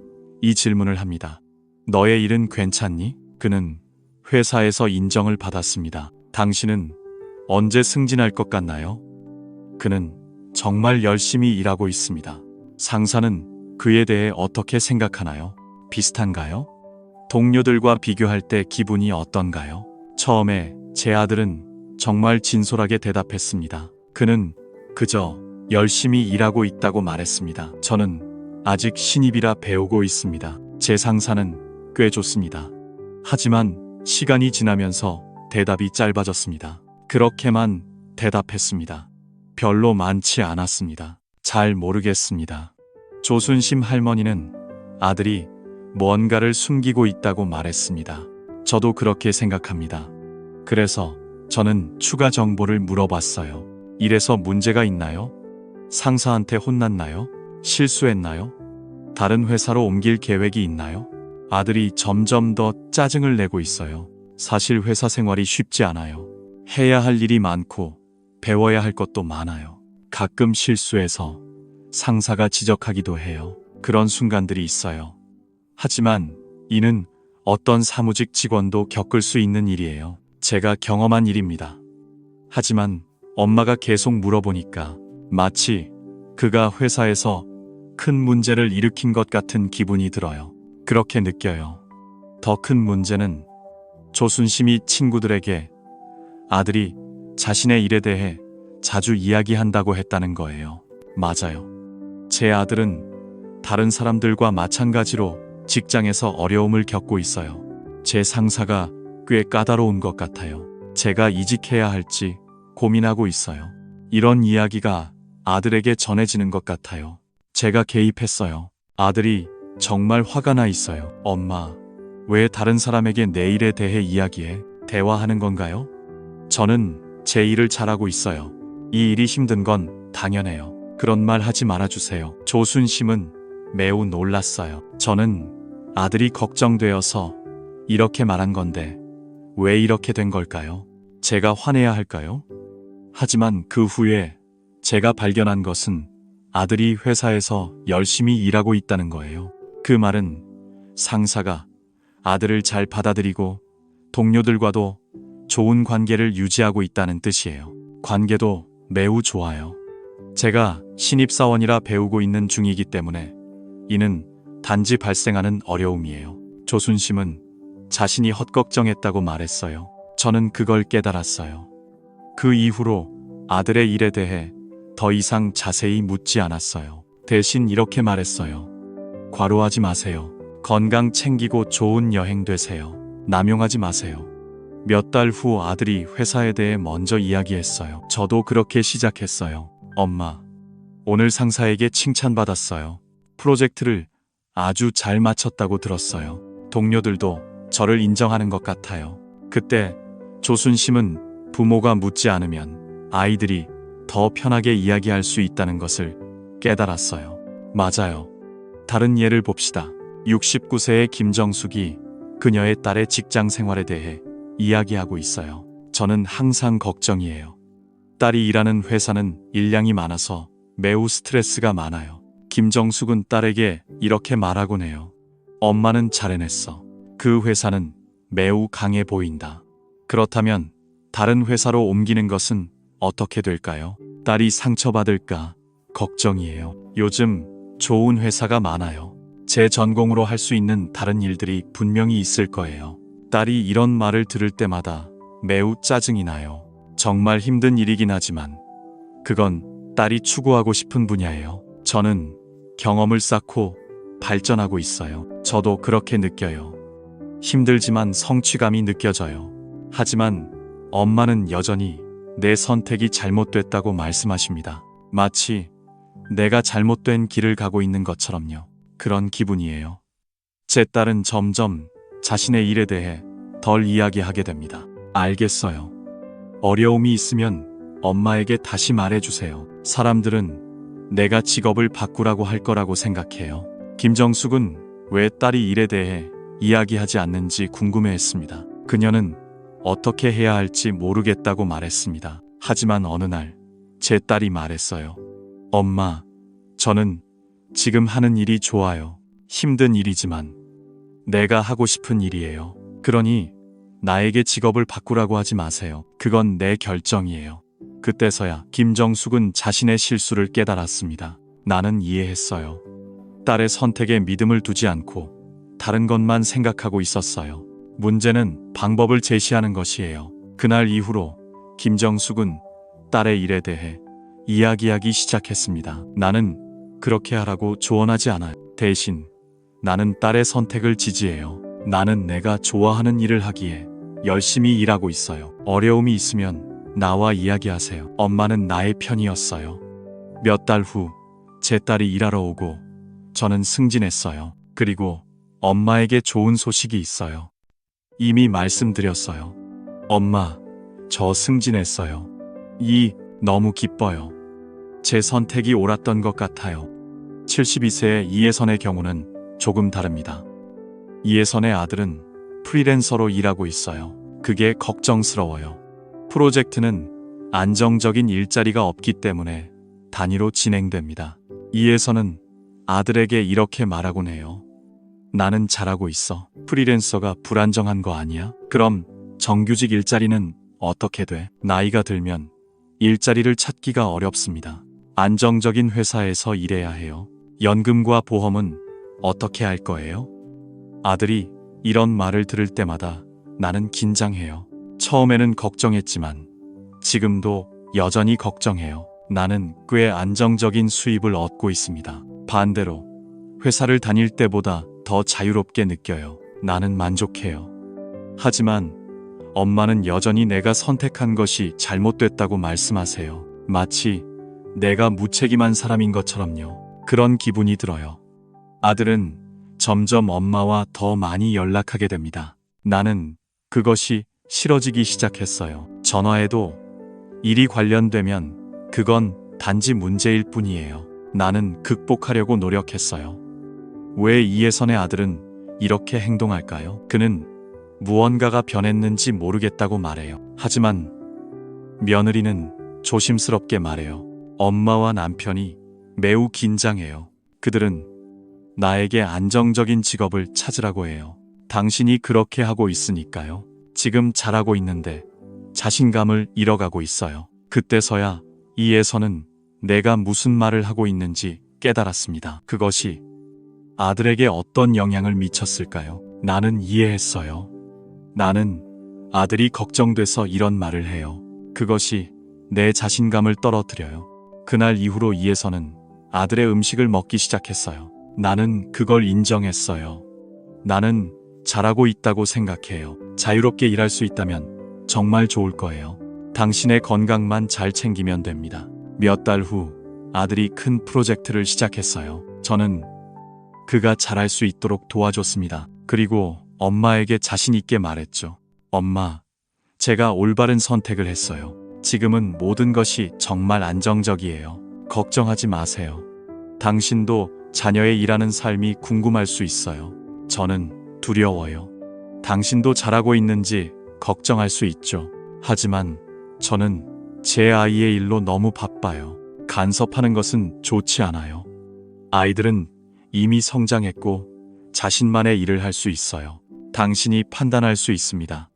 이 질문을 합니다. 너의 일은 괜찮니? 그는 회사에서 인정을 받았습니다. 당신은 언제 승진할 것 같나요? 그는 정말 열심히 일하고 있습니다. 상사는 그에 대해 어떻게 생각하나요? 비슷한가요? 동료들과 비교할 때 기분이 어떤가요? 처음에 제 아들은 정말 진솔하게 대답했습니다. 그는 그저 열심히 일하고 있다고 말했습니다. 저는 아직 신입이라 배우고 있습니다. 제 상사는 꽤 좋습니다. 하지만 시간이 지나면서 대답이 짧아졌습니다. 그렇게만 대답했습니다. 별로 많지 않았습니다. 잘 모르겠습니다. 조순심 할머니는 아들이 무언가를 숨기고 있다고 말했습니다. 저도 그렇게 생각합니다. 그래서 저는 추가 정보를 물어봤어요. 일에서 문제가 있나요? 상사한테 혼났나요? 실수했나요? 다른 회사로 옮길 계획이 있나요? 아들이 점점 더 짜증을 내고 있어요. 사실 회사 생활이 쉽지 않아요. 해야 할 일이 많고 배워야 할 것도 많아요. 가끔 실수해서 상사가 지적하기도 해요. 그런 순간들이 있어요. 하지만 이는 어떤 사무직 직원도 겪을 수 있는 일이에요. 제가 경험한 일입니다. 하지만 엄마가 계속 물어보니까 마치 그가 회사에서 큰 문제를 일으킨 것 같은 기분이 들어요. 그렇게 느껴요. 더 큰 문제는 조순심이 친구들에게 아들이 자신의 일에 대해 자주 이야기한다고 했다는 거예요. 맞아요. 제 아들은 다른 사람들과 마찬가지로 직장에서 어려움을 겪고 있어요. 제 상사가 꽤 까다로운 것 같아요. 제가 이직해야 할지 고민하고 있어요. 이런 이야기가 아들에게 전해지는 것 같아요. 제가 개입했어요. 아들이 정말 화가 나 있어요. 엄마, 왜 다른 사람에게 내 일에 대해 이야기해? 대화하는 건가요? 저는 제 일을 잘하고 있어요. 이 일이 힘든 건 당연해요. 그런 말 하지 말아주세요. 조순심은 매우 놀랐어요. 저는 아들이 걱정되어서 이렇게 말한 건데 왜 이렇게 된 걸까요? 제가 화내야 할까요? 하지만 그 후에 제가 발견한 것은 아들이 회사에서 열심히 일하고 있다는 거예요. 그 말은 상사가 아들을 잘 받아들이고 동료들과도 좋은 관계를 유지하고 있다는 뜻이에요. 관계도 매우 좋아요. 제가 신입사원이라 배우고 있는 중이기 때문에 이는 단지 발생하는 어려움이에요. 조순심은 자신이 헛걱정했다고 말했어요. 저는 그걸 깨달았어요. 그 이후로 아들의 일에 대해 더 이상 자세히 묻지 않았어요. 대신 이렇게 말했어요. 과로하지 마세요. 건강 챙기고 좋은 여행 되세요. 남용하지 마세요. 몇 달 후 아들이 회사에 대해 먼저 이야기했어요. 저도 그렇게 시작했어요. 엄마, 오늘 상사에게 칭찬받았어요. 프로젝트를 아주 잘 마쳤다고 들었어요. 동료들도 저를 인정하는 것 같아요. 그때 조순심은 부모가 묻지 않으면 아이들이 더 편하게 이야기할 수 있다는 것을 깨달았어요. 맞아요. 다른 예를 봅시다. 69세의 김정숙이 그녀의 딸의 직장 생활에 대해 이야기하고 있어요. 저는 항상 걱정이에요. 딸이 일하는 회사는 일량이 많아서 매우 스트레스가 많아요. 김정숙은 딸에게 이렇게 말하곤 해요. 엄마는 잘 해냈어. 그 회사는 매우 강해 보인다. 그렇다면 다른 회사로 옮기는 것은 어떻게 될까요? 딸이 상처받을까 걱정이에요. 요즘 좋은 회사가 많아요. 제 전공으로 할 수 있는 다른 일들이 분명히 있을 거예요. 딸이 이런 말을 들을 때마다 매우 짜증이 나요. 정말 힘든 일이긴 하지만 그건 딸이 추구하고 싶은 분야예요. 저는 경험을 쌓고 발전하고 있어요. 저도 그렇게 느껴요. 힘들지만 성취감이 느껴져요. 하지만 엄마는 여전히 내 선택이 잘못됐다고 말씀하십니다. 마치 내가 잘못된 길을 가고 있는 것처럼요. 그런 기분이에요. 제 딸은 점점 자신의 일에 대해 덜 이야기하게 됩니다. 알겠어요. 어려움이 있으면 엄마에게 다시 말해주세요. 사람들은 내가 직업을 바꾸라고 할 거라고 생각해요. 김정숙은 왜 딸이 일에 대해 이야기하지 않는지 궁금해했습니다. 그녀는 어떻게 해야 할지 모르겠다고 말했습니다. 하지만 어느 날 제 딸이 말했어요. 엄마, 저는 지금 하는 일이 좋아요. 힘든 일이지만 내가 하고 싶은 일이에요. 그러니 나에게 직업을 바꾸라고 하지 마세요. 그건 내 결정이에요. 그때서야 김정숙은 자신의 실수를 깨달았습니다. 나는 이해했어요. 딸의 선택에 믿음을 두지 않고 다른 것만 생각하고 있었어요. 문제는 방법을 제시하는 것이에요. 그날 이후로 김정숙은 딸의 일에 대해 이야기하기 시작했습니다. 나는 그렇게 하라고 조언하지 않아요. 대신 나는 딸의 선택을 지지해요. 나는 내가 좋아하는 일을 하기에 열심히 일하고 있어요. 어려움이 있으면 나와 이야기하세요. 엄마는 나의 편이었어요. 몇 달 후 제 딸이 일하러 오고 저는 승진했어요. 그리고 엄마에게 좋은 소식이 있어요. 이미 말씀드렸어요. 엄마, 저 승진했어요. 너무 기뻐요. 제 선택이 옳았던 것 같아요. 72세의 이혜선의 경우는 조금 다릅니다. 이혜선의 아들은 프리랜서로 일하고 있어요. 그게 걱정스러워요. 프로젝트는 안정적인 일자리가 없기 때문에 단위로 진행됩니다. 이혜선은 아들에게 이렇게 말하곤 해요. 나는 잘하고 있어. 프리랜서가 불안정한 거 아니야? 그럼 정규직 일자리는 어떻게 돼? 나이가 들면 일자리를 찾기가 어렵습니다. 안정적인 회사에서 일해야 해요. 연금과 보험은 어떻게 할 거예요? 아들이 이런 말을 들을 때마다 나는 긴장해요. 처음에는 걱정했지만 지금도 여전히 걱정해요. 나는 꽤 안정적인 수입을 얻고 있습니다. 반대로 회사를 다닐 때보다 더 자유롭게 느껴요. 나는 만족해요. 하지만 엄마는 여전히 내가 선택한 것이 잘못됐다고 말씀하세요. 마치 내가 무책임한 사람인 것처럼요. 그런 기분이 들어요. 아들은 점점 엄마와 더 많이 연락하게 됩니다. 나는 그것이 싫어지기 시작했어요. 전화해도 일이 관련되면 그건 단지 문제일 뿐이에요. 나는 극복하려고 노력했어요. 왜 이혜선의 아들은 이렇게 행동할까요? 그는 무언가가 변했는지 모르겠다고 말해요. 하지만 며느리는 조심스럽게 말해요. 엄마와 남편이 매우 긴장해요. 그들은 나에게 안정적인 직업을 찾으라고 해요. 당신이 그렇게 하고 있으니까요. 지금 잘하고 있는데 자신감을 잃어가고 있어요. 그때서야 이혜선은 내가 무슨 말을 하고 있는지 깨달았습니다. 그것이 아들에게 어떤 영향을 미쳤을까요? 나는 이해했어요. 나는 아들이 걱정돼서 이런 말을 해요. 그것이 내 자신감을 떨어뜨려요. 그날 이후로 이혜선은 아들의 음식을 먹기 시작했어요. 나는 그걸 인정했어요. 나는 잘하고 있다고 생각해요. 자유롭게 일할 수 있다면 정말 좋을 거예요. 당신의 건강만 잘 챙기면 됩니다. 몇 달 후 아들이 큰 프로젝트를 시작했어요. 저는 그가 잘할 수 있도록 도와줬습니다. 그리고 엄마에게 자신 있게 말했죠. 엄마, 제가 올바른 선택을 했어요. 지금은 모든 것이 정말 안정적이에요. 걱정하지 마세요. 당신도 자녀의 일하는 삶이 궁금할 수 있어요. 저는 두려워요. 당신도 잘하고 있는지 걱정할 수 있죠. 하지만 저는 제 아이의 일로 너무 바빠요. 간섭하는 것은 좋지 않아요. 아이들은 이미 성장했고 자신만의 일을 할 수 있어요. 당신이 판단할 수 있습니다.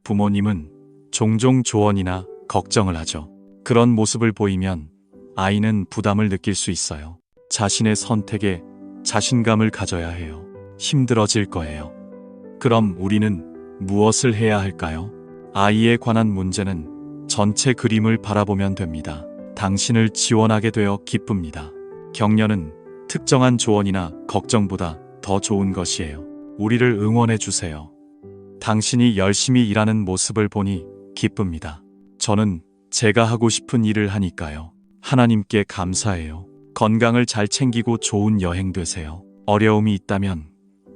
부모님은 종종 조언이나 걱정을 하죠. 그런 모습을 보이면 아이는 부담을 느낄 수 있어요. 자신의 선택에 자신감을 가져야 해요. 힘들어질 거예요. 그럼 우리는 무엇을 해야 할까요? 아이에 관한 문제는 전체 그림을 바라보면 됩니다. 당신을 지원하게 되어 기쁩니다. 격려는 특정한 조언이나 걱정보다 더 좋은 것이에요. 우리를 응원해 주세요. 당신이 열심히 일하는 모습을 보니 기쁩니다. 저는 제가 하고 싶은 일을 하니까요. 하나님께 감사해요. 건강을 잘 챙기고 좋은 여행 되세요. 어려움이 있다면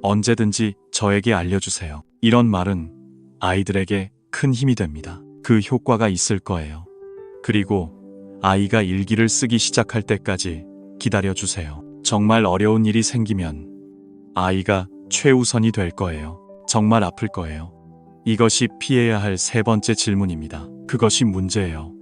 언제든지 저에게 알려주세요. 이런 말은 아이들에게 큰 힘이 됩니다. 그 효과가 있을 거예요. 그리고 아이가 일기를 쓰기 시작할 때까지 기다려주세요. 정말 어려운 일이 생기면 아이가 최우선이 될 거예요. 정말 아플 거예요. 이것이 피해야 할 세 번째 질문입니다. 그것이 문제예요.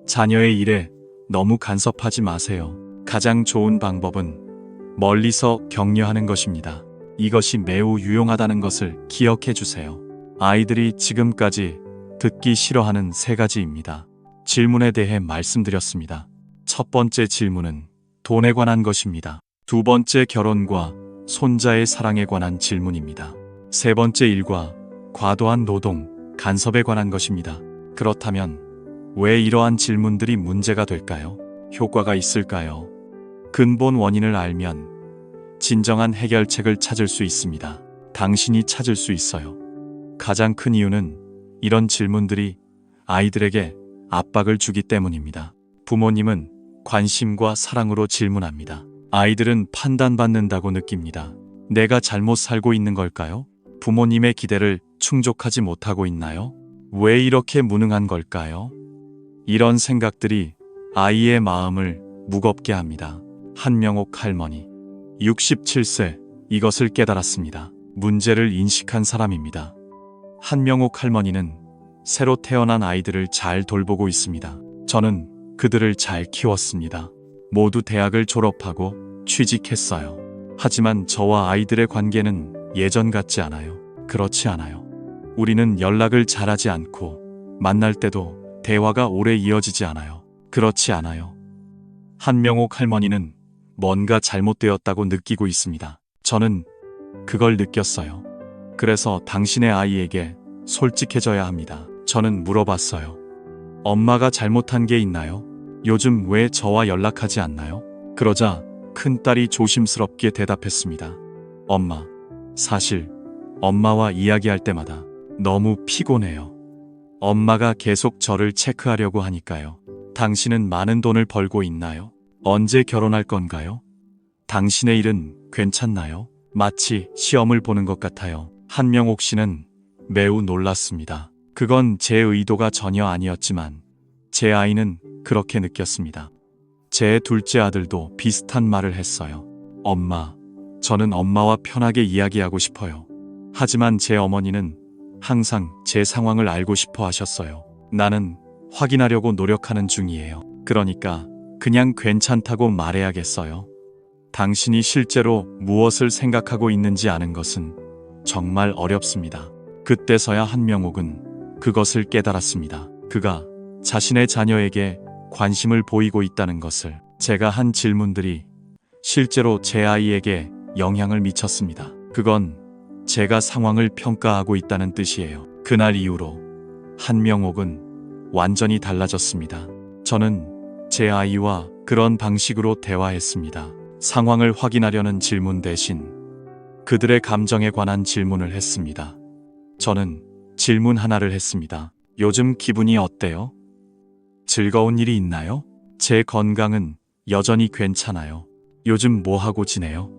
자녀의 일에 너무 간섭하지 마세요. 가장 좋은 방법은 멀리서 격려하는 것입니다. 이것이 매우 유용하다는 것을 기억해 주세요. 아이들이 지금까지 듣기 싫어하는 3가지입니다. 질문에 대해 말씀드렸습니다. 첫 번째 질문은 돈에 관한 것입니다. 두 번째 결혼과 손자의 사랑에 관한 질문입니다. 세 번째 일과 과도한 노동, 간섭에 관한 것입니다. 그렇다면 왜 이러한 질문들이 문제가 될까요? 효과가 있을까요? 근본 원인을 알면 진정한 해결책을 찾을 수 있습니다. 당신이 찾을 수 있어요. 가장 큰 이유는 이런 질문들이 아이들에게 압박을 주기 때문입니다. 부모님은 관심과 사랑으로 질문합니다. 아이들은 판단받는다고 느낍니다. 내가 잘못 살고 있는 걸까요? 부모님의 기대를 충족하지 못하고 있나요? 왜 이렇게 무능한 걸까요? 이런 생각들이 아이의 마음을 무겁게 합니다. 한명옥 할머니, 67세, 이것을 깨달았습니다. 문제를 인식한 사람입니다. 한명옥 할머니는 새로 태어난 아이들을 잘 돌보고 있습니다. 저는 그들을 잘 키웠습니다. 모두 대학을 졸업하고 취직했어요. 하지만 저와 아이들의 관계는 예전 같지 않아요. 그렇지 않아요. 우리는 연락을 잘하지 않고 만날 때도 대화가 오래 이어지지 않아요. 그렇지 않아요. 한명옥 할머니는 뭔가 잘못되었다고 느끼고 있습니다. 저는 그걸 느꼈어요. 그래서 당신의 아이에게 솔직해져야 합니다. 저는 물어봤어요. 엄마가 잘못한 게 있나요? 요즘 왜 저와 연락하지 않나요? 그러자 큰딸이 조심스럽게 대답했습니다. 엄마, 사실 엄마와 이야기할 때마다 너무 피곤해요. 엄마가 계속 저를 체크하려고 하니까요. 당신은 많은 돈을 벌고 있나요? 언제 결혼할 건가요? 당신의 일은 괜찮나요? 마치 시험을 보는 것 같아요. 한명옥 씨는 매우 놀랐습니다. 그건 제 의도가 전혀 아니었지만 제 아이는 그렇게 느꼈습니다. 제 둘째 아들도 비슷한 말을 했어요. 엄마, 저는 엄마와 편하게 이야기하고 싶어요. 하지만 제 어머니는 항상 제 상황을 알고 싶어 하셨어요. 나는 확인하려고 노력하는 중이에요. 그러니까 그냥 괜찮다고 말해야겠어요. 당신이 실제로 무엇을 생각하고 있는지 아는 것은 정말 어렵습니다. 그때서야 한명옥은 그것을 깨달았습니다. 그가 자신의 자녀에게 관심을 보이고 있다는 것을. 제가 한 질문들이 실제로 제 아이에게 영향을 미쳤습니다. 그건 제가 상황을 평가하고 있다는 뜻이에요. 그날 이후로 한명옥은 완전히 달라졌습니다. 저는 제 아이와 그런 방식으로 대화했습니다. 상황을 확인하려는 질문 대신 그들의 감정에 관한 질문을 했습니다. 저는 질문 하나를 했습니다. 요즘 기분이 어때요? 즐거운 일이 있나요? 제 건강은 여전히 괜찮아요. 요즘 뭐 하고 지내요?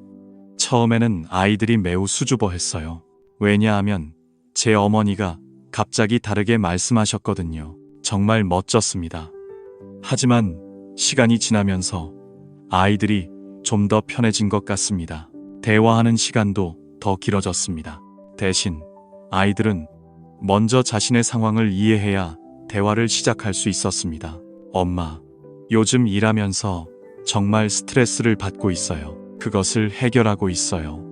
처음에는 아이들이 매우 수줍어했어요. 왜냐하면 제 어머니가 갑자기 다르게 말씀하셨거든요. 정말 멋졌습니다. 하지만 시간이 지나면서 아이들이 좀 더 편해진 것 같습니다. 대화하는 시간도 더 길어졌습니다. 대신 아이들은 먼저 자신의 상황을 이해해야 대화를 시작할 수 있었습니다. 엄마, 요즘 일하면서 정말 스트레스를 받고 있어요. 그것을 해결하고 있어요.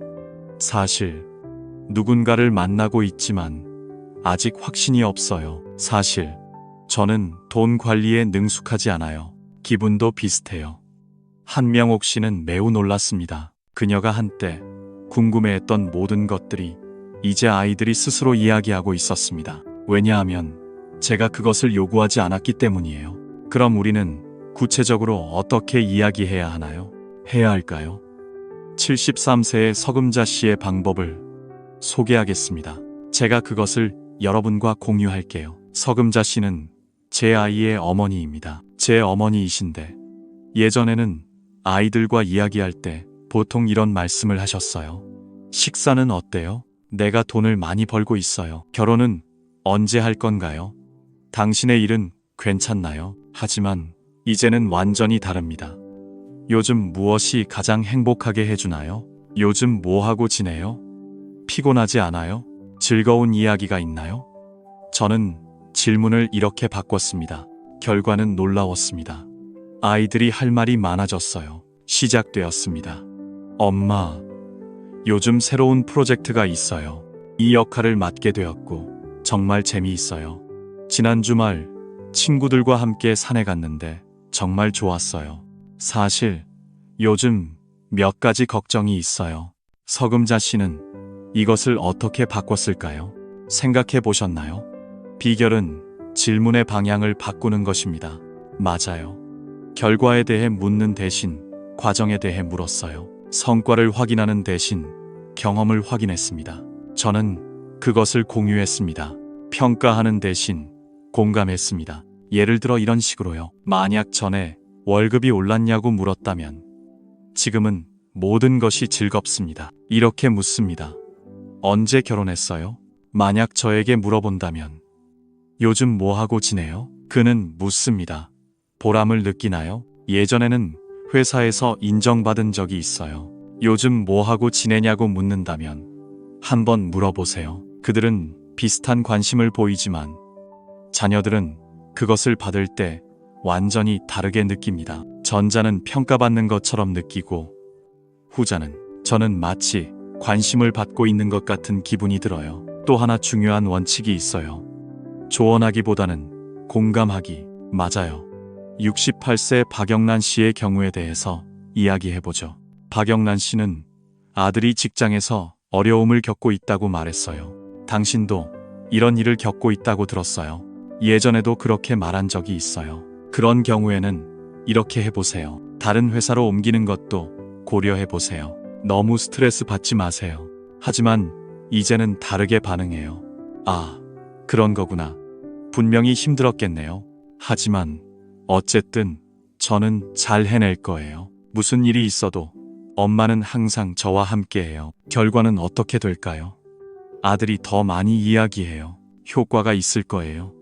사실 누군가를 만나고 있지만 아직 확신이 없어요. 사실 저는 돈 관리에 능숙하지 않아요. 기분도 비슷해요. 한명옥 씨는 매우 놀랐습니다. 그녀가 한때 궁금해했던 모든 것들이 이제 아이들이 스스로 이야기하고 있었습니다. 왜냐하면 제가 그것을 요구하지 않았기 때문이에요. 그럼 우리는 구체적으로 어떻게 이야기해야 하나요? 해야 할까요? 73세의 서금자 씨의 방법을 소개하겠습니다. 제가 그것을 여러분과 공유할게요. 서금자 씨는 제 아이의 어머니입니다. 제 어머니이신데 예전에는 아이들과 이야기할 때 보통 이런 말씀을 하셨어요. 식사는 어때요? 내가 돈을 많이 벌고 있어요. 결혼은 언제 할 건가요? 당신의 일은 괜찮나요? 하지만 이제는 완전히 다릅니다. 요즘 무엇이 가장 행복하게 해주나요? 요즘 뭐 하고 지내요? 피곤하지 않아요? 즐거운 이야기가 있나요? 저는 질문을 이렇게 바꿨습니다. 결과는 놀라웠습니다. 아이들이 할 말이 많아졌어요. 시작되었습니다. 엄마, 요즘 새로운 프로젝트가 있어요. 이 역할을 맡게 되었고 정말 재미있어요. 지난 주말 친구들과 함께 산에 갔는데 정말 좋았어요. 사실 요즘 몇 가지 걱정이 있어요. 서금자 씨는 이것을 어떻게 바꿨을까요? 생각해 보셨나요? 비결은 질문의 방향을 바꾸는 것입니다. 맞아요. 결과에 대해 묻는 대신 과정에 대해 물었어요. 성과를 확인하는 대신 경험을 확인했습니다. 저는 그것을 공유했습니다. 평가하는 대신 공감했습니다. 예를 들어 이런 식으로요. 만약 전에 월급이 올랐냐고 물었다면 지금은 모든 것이 즐겁습니다. 이렇게 묻습니다. 언제 결혼했어요? 만약 저에게 물어본다면 요즘 뭐하고 지내요? 그는 묻습니다. 보람을 느끼나요? 예전에는 회사에서 인정받은 적이 있어요. 요즘 뭐하고 지내냐고 묻는다면 한번 물어보세요. 그들은 비슷한 관심을 보이지만 자녀들은 그것을 받을 때 완전히 다르게 느낍니다. 전자는 평가받는 것처럼 느끼고 후자는 저는 마치 관심을 받고 있는 것 같은 기분이 들어요. 또 하나 중요한 원칙이 있어요. 조언하기보다는 공감하기. 맞아요. 68세 박영란 씨의 경우에 대해서 이야기해보죠. 박영란 씨는 아들이 직장에서 어려움을 겪고 있다고 말했어요. 당신도 이런 일을 겪고 있다고 들었어요. 예전에도 그렇게 말한 적이 있어요. 그런 경우에는 이렇게 해보세요. 다른 회사로 옮기는 것도 고려해보세요. 너무 스트레스 받지 마세요. 하지만 이제는 다르게 반응해요. 아, 그런 거구나. 분명히 힘들었겠네요. 하지만 어쨌든 저는 잘 해낼 거예요. 무슨 일이 있어도 엄마는 항상 저와 함께해요. 결과는 어떻게 될까요? 아들이 더 많이 이야기해요. 효과가 있을 거예요.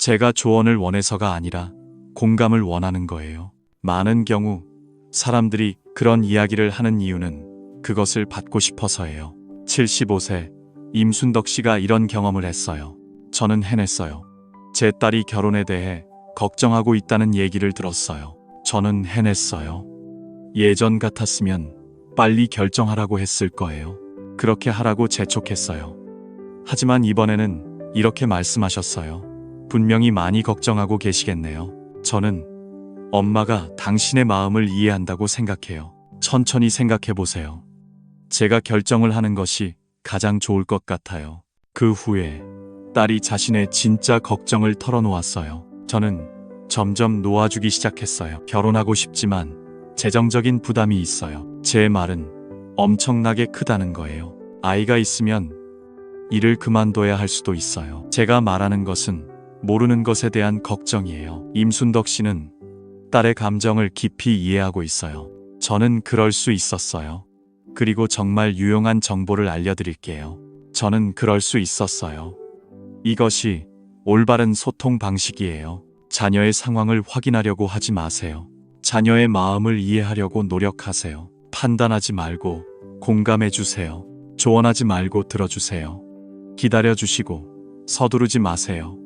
제가 조언을 원해서가 아니라 공감을 원하는 거예요. 많은 경우 사람들이 그런 이야기를 하는 이유는 그것을 받고 싶어서예요. 75세 임순덕 씨가 이런 경험을 했어요. 저는 해냈어요. 제 딸이 결혼에 대해 걱정하고 있다는 얘기를 들었어요. 저는 해냈어요. 예전 같았으면 빨리 결정하라고 했을 거예요. 그렇게 하라고 재촉했어요. 하지만 이번에는 이렇게 말씀하셨어요. 분명히 많이 걱정하고 계시겠네요. 저는 엄마가 당신의 마음을 이해한다고 생각해요. 천천히 생각해 보세요. 제가 결정을 하는 것이 가장 좋을 것 같아요. 그 후에 딸이 자신의 진짜 걱정을 털어놓았어요. 저는 점점 놓아주기 시작했어요. 결혼하고 싶지만 재정적인 부담이 있어요. 제 말은 엄청나게 크다는 거예요. 아이가 있으면 일을 그만둬야 할 수도 있어요. 제가 말하는 것은 모르는 것에 대한 걱정이에요. 임순덕 씨는 딸의 감정을 깊이 이해하고 있어요. 저는 그럴 수 있었어요. 그리고 정말 유용한 정보를 알려드릴게요. 저는 그럴 수 있었어요. 이것이 올바른 소통 방식이에요. 자녀의 상황을 확인하려고 하지 마세요. 자녀의 마음을 이해하려고 노력하세요. 판단하지 말고 공감해 주세요. 조언하지 말고 들어주세요. 기다려 주시고 서두르지 마세요.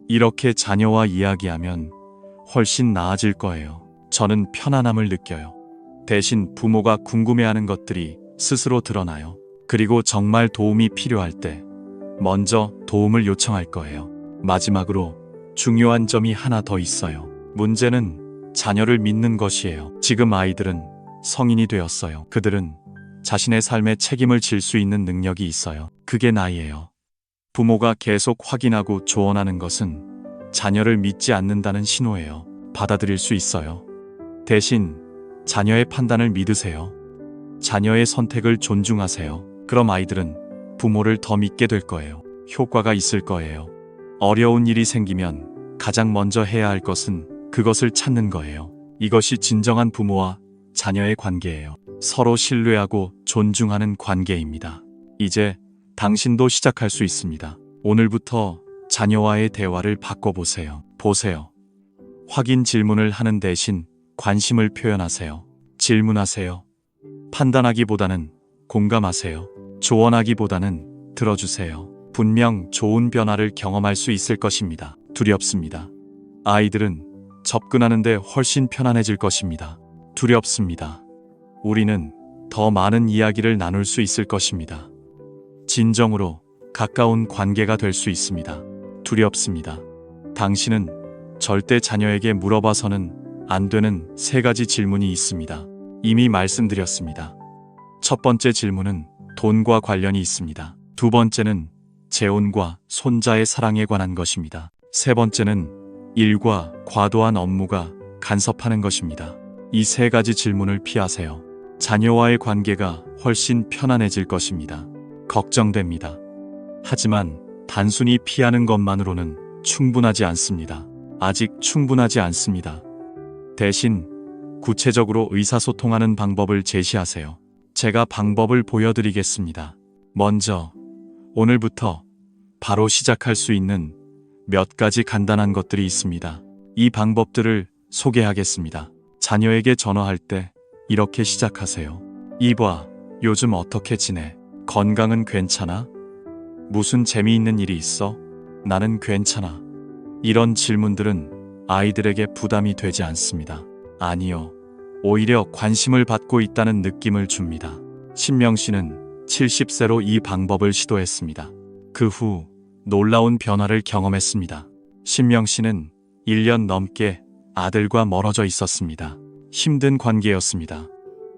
이렇게 자녀와 이야기하면 훨씬 나아질 거예요. 저는 편안함을 느껴요. 대신 부모가 궁금해하는 것들이 스스로 드러나요. 그리고 정말 도움이 필요할 때 먼저 도움을 요청할 거예요. 마지막으로 중요한 점이 하나 더 있어요. 문제는 자녀를 믿는 것이에요. 지금 아이들은 성인이 되었어요. 그들은 자신의 삶에 책임을 질 수 있는 능력이 있어요. 그게 나이예요. 부모가 계속 확인하고 조언하는 것은 자녀를 믿지 않는다는 신호예요. 받아들일 수 있어요. 대신 자녀의 판단을 믿으세요. 자녀의 선택을 존중하세요. 그럼 아이들은 부모를 더 믿게 될 거예요. 효과가 있을 거예요. 어려운 일이 생기면 가장 먼저 해야 할 것은 그것을 찾는 거예요. 이것이 진정한 부모와 자녀의 관계예요. 서로 신뢰하고 존중하는 관계입니다. 이제 당신도 시작할 수 있습니다. 오늘부터 자녀와의 대화를 바꿔보세요. 보세요. 확인 질문을 하는 대신 관심을 표현하세요. 질문하세요. 판단하기보다는 공감하세요. 조언하기보다는 들어주세요. 분명 좋은 변화를 경험할 수 있을 것입니다. 두렵습니다. 아이들은 접근하는데 훨씬 편안해질 것입니다. 두렵습니다. 우리는 더 많은 이야기를 나눌 수 있을 것입니다. 진정으로 가까운 관계가 될 수 있습니다. 두렵습니다. 당신은 절대 자녀에게 물어봐서는 안 되는 3가지 질문이 있습니다. 이미 말씀드렸습니다. 첫 번째 질문은 돈과 관련이 있습니다. 두 번째는 재혼과 손자의 사랑에 관한 것입니다. 세 번째는 일과 과도한 업무가 간섭하는 것입니다. 이 3가지 질문을 피하세요. 자녀와의 관계가 훨씬 편안해질 것입니다. 걱정됩니다. 하지만 단순히 피하는 것만으로는 충분하지 않습니다. 아직 충분하지 않습니다. 대신 구체적으로 의사소통하는 방법을 제시하세요. 제가 방법을 보여드리겠습니다. 먼저 오늘부터 바로 시작할 수 있는 몇 가지 간단한 것들이 있습니다. 이 방법들을 소개하겠습니다. 자녀에게 전화할 때 이렇게 시작하세요. 이봐, 요즘 어떻게 지내? 건강은 괜찮아? 무슨 재미있는 일이 있어? 나는 괜찮아. 이런 질문들은 아이들에게 부담이 되지 않습니다. 아니요. 오히려 관심을 받고 있다는 느낌을 줍니다. 신명 씨는 70세로 이 방법을 시도했습니다. 그 후 놀라운 변화를 경험했습니다. 신명 씨는 1년 넘게 아들과 멀어져 있었습니다. 힘든 관계였습니다.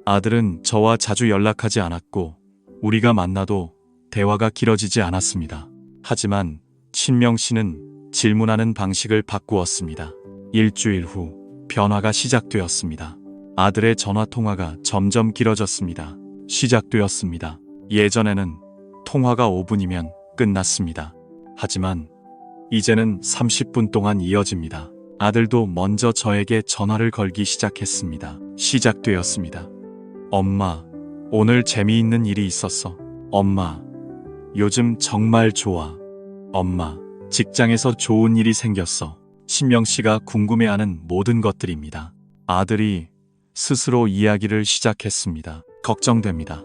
아들은 저와 자주 연락하지 않았고 우리가 만나도 대화가 길어지지 않았습니다. 하지만 신명 씨는 질문하는 방식을 바꾸었습니다. 일주일 후 변화가 시작되었습니다. 아들의 전화 통화가 점점 길어졌습니다. 시작되었습니다. 예전에는 통화가 5분이면 끝났습니다. 하지만 이제는 30분 동안 이어집니다. 아들도 먼저 저에게 전화를 걸기 시작했습니다. 시작되었습니다. 엄마, 오늘 재미있는 일이 있었어. 엄마, 요즘 정말 좋아. 엄마, 직장에서 좋은 일이 생겼어. 신명 씨가 궁금해하는 모든 것들입니다. 아들이 스스로 이야기를 시작했습니다. 걱정됩니다.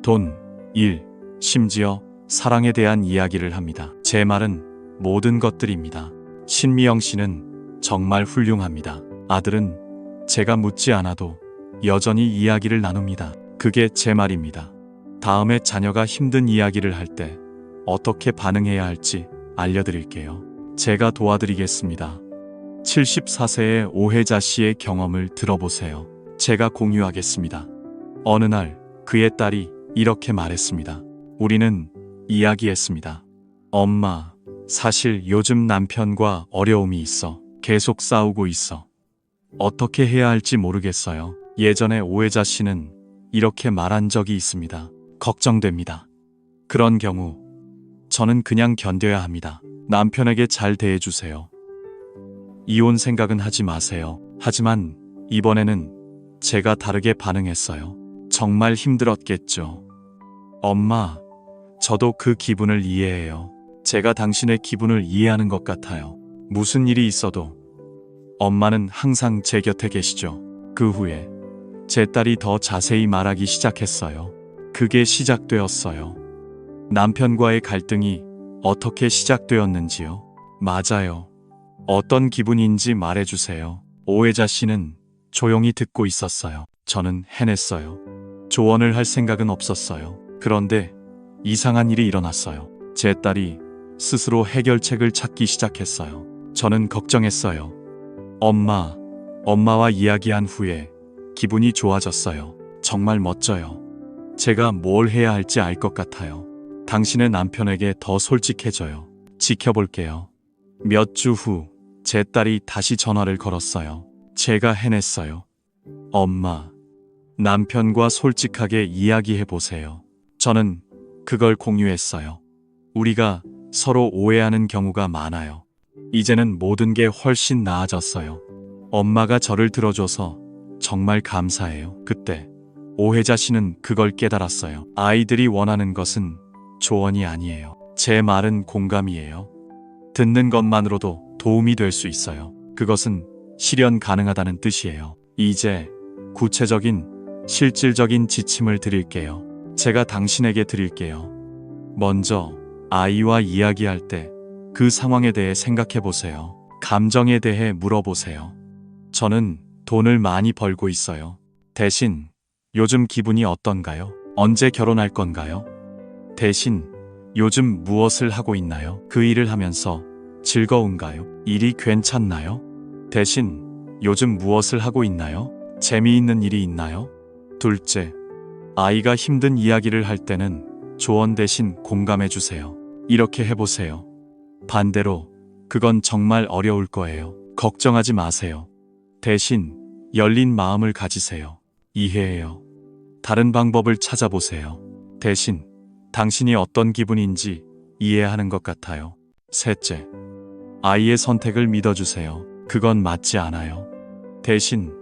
돈, 일, 심지어 사랑에 대한 이야기를 합니다. 제 말은 모든 것들입니다. 신미영 씨는 정말 훌륭합니다. 아들은 제가 묻지 않아도 여전히 이야기를 나눕니다. 그게 제 말입니다. 다음에 자녀가 힘든 이야기를 할 때 어떻게 반응해야 할지 알려드릴게요. 제가 도와드리겠습니다. 74세의 오혜자 씨의 경험을 들어보세요. 제가 공유하겠습니다. 어느 날 그의 딸이 이렇게 말했습니다. 우리는 이야기했습니다. 엄마, 사실 요즘 남편과 어려움이 있어. 계속 싸우고 있어. 어떻게 해야 할지 모르겠어요. 예전에 오혜자 씨는 이렇게 말한 적이 있습니다. 걱정됩니다. 그런 경우 저는 그냥 견뎌야 합니다. 남편에게 잘 대해주세요. 이혼 생각은 하지 마세요. 하지만 이번에는 제가 다르게 반응했어요. 정말 힘들었겠죠. 엄마, 저도 그 기분을 이해해요. 제가 당신의 기분을 이해하는 것 같아요. 무슨 일이 있어도 엄마는 항상 제 곁에 계시죠. 그 후에 제 딸이 더 자세히 말하기 시작했어요. 그게 시작되었어요. 남편과의 갈등이 어떻게 시작되었는지요? 맞아요. 어떤 기분인지 말해주세요. 오혜자 씨는 조용히 듣고 있었어요. 저는 해냈어요. 조언을 할 생각은 없었어요. 그런데 이상한 일이 일어났어요. 제 딸이 스스로 해결책을 찾기 시작했어요. 저는 걱정했어요. 엄마와 이야기한 후에 기분이 좋아졌어요. 정말 멋져요. 제가 뭘 해야 할지 알 것 같아요. 당신의 남편에게 더 솔직해져요. 지켜볼게요. 몇 주 후 제 딸이 다시 전화를 걸었어요. 제가 해냈어요. 엄마, 남편과 솔직하게 이야기해보세요. 저는 그걸 공유했어요. 우리가 서로 오해하는 경우가 많아요. 이제는 모든 게 훨씬 나아졌어요. 엄마가 저를 들어줘서 정말 감사해요. 그때 오혜자 씨는 그걸 깨달았어요. 아이들이 원하는 것은 조언이 아니에요. 제 말은 공감이에요. 듣는 것만으로도 도움이 될 수 있어요. 그것은 실현 가능하다는 뜻이에요. 이제 구체적인, 실질적인 지침을 드릴게요. 제가 당신에게 드릴게요. 먼저 아이와 이야기할 때 그 상황에 대해 생각해 보세요. 감정에 대해 물어보세요. 저는 돈을 많이 벌고 있어요. 대신 요즘 기분이 어떤가요? 언제 결혼할 건가요? 대신 요즘 무엇을 하고 있나요? 그 일을 하면서 즐거운가요? 일이 괜찮나요? 대신 요즘 무엇을 하고 있나요? 재미있는 일이 있나요? 둘째, 아이가 힘든 이야기를 할 때는 조언 대신 공감해 주세요. 이렇게 해보세요. 반대로 그건 정말 어려울 거예요. 걱정하지 마세요. 대신 열린 마음을 가지세요. 이해해요. 다른 방법을 찾아보세요. 대신 당신이 어떤 기분인지 이해하는 것 같아요. 셋째, 아이의 선택을 믿어주세요. 그건 맞지 않아요. 대신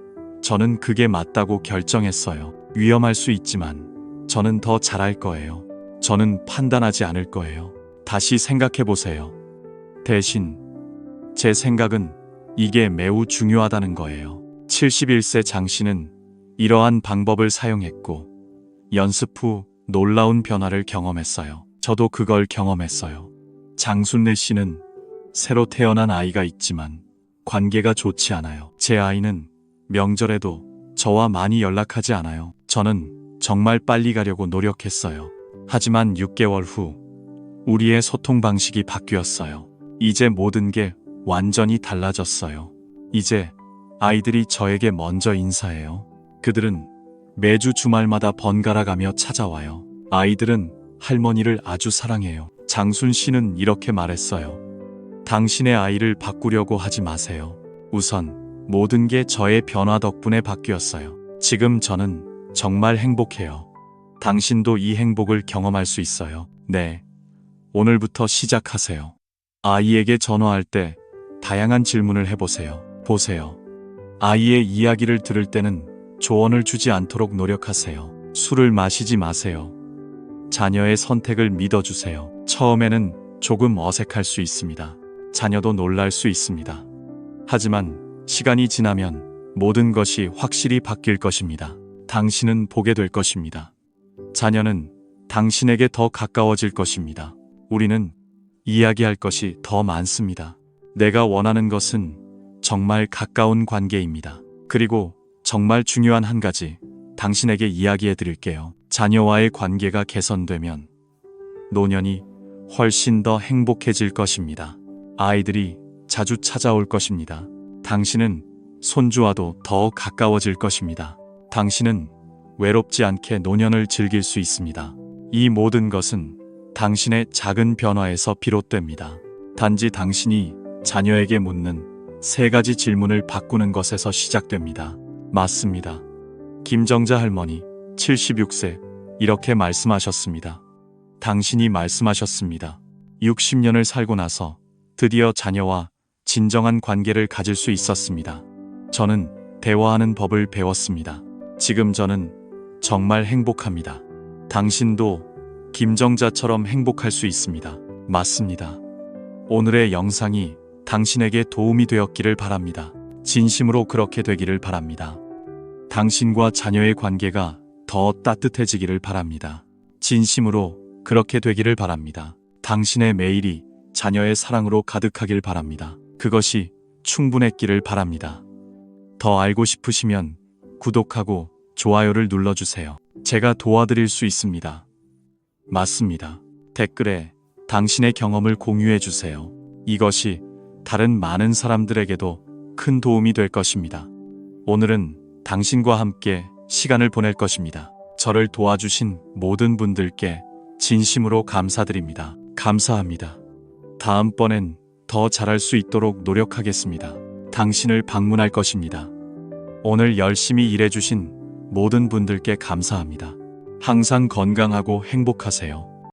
저는 그게 맞다고 결정했어요. 위험할 수 있지만 저는 더 잘할 거예요. 저는 판단하지 않을 거예요. 다시 생각해 보세요. 대신 제 생각은 이게 매우 중요하다는 거예요. 71세 장 씨는 이러한 방법을 사용했고 연습 후 놀라운 변화를 경험했어요. 저도 그걸 경험했어요. 장순례 씨는 새로 태어난 아이가 있지만 관계가 좋지 않아요. 제 아이는 명절에도 저와 많이 연락하지 않아요. 저는 정말 빨리 가려고 노력했어요. 하지만 6개월 후 우리의 소통 방식이 바뀌었어요. 이제 모든 게 완전히 달라졌어요. 이제 아이들이 저에게 먼저 인사해요. 그들은 매주 주말마다 번갈아 가며 찾아와요. 아이들은 할머니를 아주 사랑해요. 장순 씨는 이렇게 말했어요. 당신의 아이를 바꾸려고 하지 마세요. 우선 모든 게 저의 변화 덕분에 바뀌었어요. 지금 저는 정말 행복해요. 당신도 이 행복을 경험할 수 있어요. 네. 오늘부터 시작하세요. 아이에게 전화할 때 다양한 질문을 해보세요. 보세요. 아이의 이야기를 들을 때는 조언을 주지 않도록 노력하세요. 술을 마시지 마세요. 자녀의 선택을 믿어주세요. 처음에는 조금 어색할 수 있습니다. 자녀도 놀랄 수 있습니다. 하지만 시간이 지나면 모든 것이 확실히 바뀔 것입니다. 당신은 보게 될 것입니다. 자녀는 당신에게 더 가까워질 것입니다. 우리는 이야기할 것이 더 많습니다. 내가 원하는 것은 정말 가까운 관계입니다. 그리고 정말 중요한 한 가지 당신에게 이야기해 드릴게요. 자녀와의 관계가 개선되면 노년이 훨씬 더 행복해질 것입니다. 아이들이 자주 찾아올 것입니다. 당신은 손주와도 더 가까워질 것입니다. 당신은 외롭지 않게 노년을 즐길 수 있습니다. 이 모든 것은 당신의 작은 변화에서 비롯됩니다. 단지 당신이 자녀에게 묻는 3가지 질문을 바꾸는 것에서 시작됩니다. 맞습니다. 김정자 할머니 76세 이렇게 말씀하셨습니다. 당신이 말씀하셨습니다. 60년을 살고 나서 드디어 자녀와 진정한 관계를 가질 수 있었습니다. 저는 대화하는 법을 배웠습니다. 지금 저는 정말 행복합니다. 당신도 김정자처럼 행복할 수 있습니다. 맞습니다. 오늘의 영상이 당신에게 도움이 되었기를 바랍니다. 진심으로 그렇게 되기를 바랍니다. 당신과 자녀의 관계가 더 따뜻해지기를 바랍니다. 진심으로 그렇게 되기를 바랍니다. 당신의 매일이 자녀의 사랑으로 가득하길 바랍니다. 그것이 충분했기를 바랍니다. 더 알고 싶으시면 구독하고 좋아요를 눌러주세요. 제가 도와드릴 수 있습니다. 맞습니다. 댓글에 당신의 경험을 공유해 주세요. 이것이 다른 많은 사람들에게도 큰 도움이 될 것입니다. 오늘은 당신과 함께 시간을 보낼 것입니다. 저를 도와주신 모든 분들께 진심으로 감사드립니다. 감사합니다. 다음번엔 더 잘할 수 있도록 노력하겠습니다. 당신을 방문할 것입니다. 오늘 열심히 일해주신 모든 분들께 감사합니다. 항상 건강하고 행복하세요.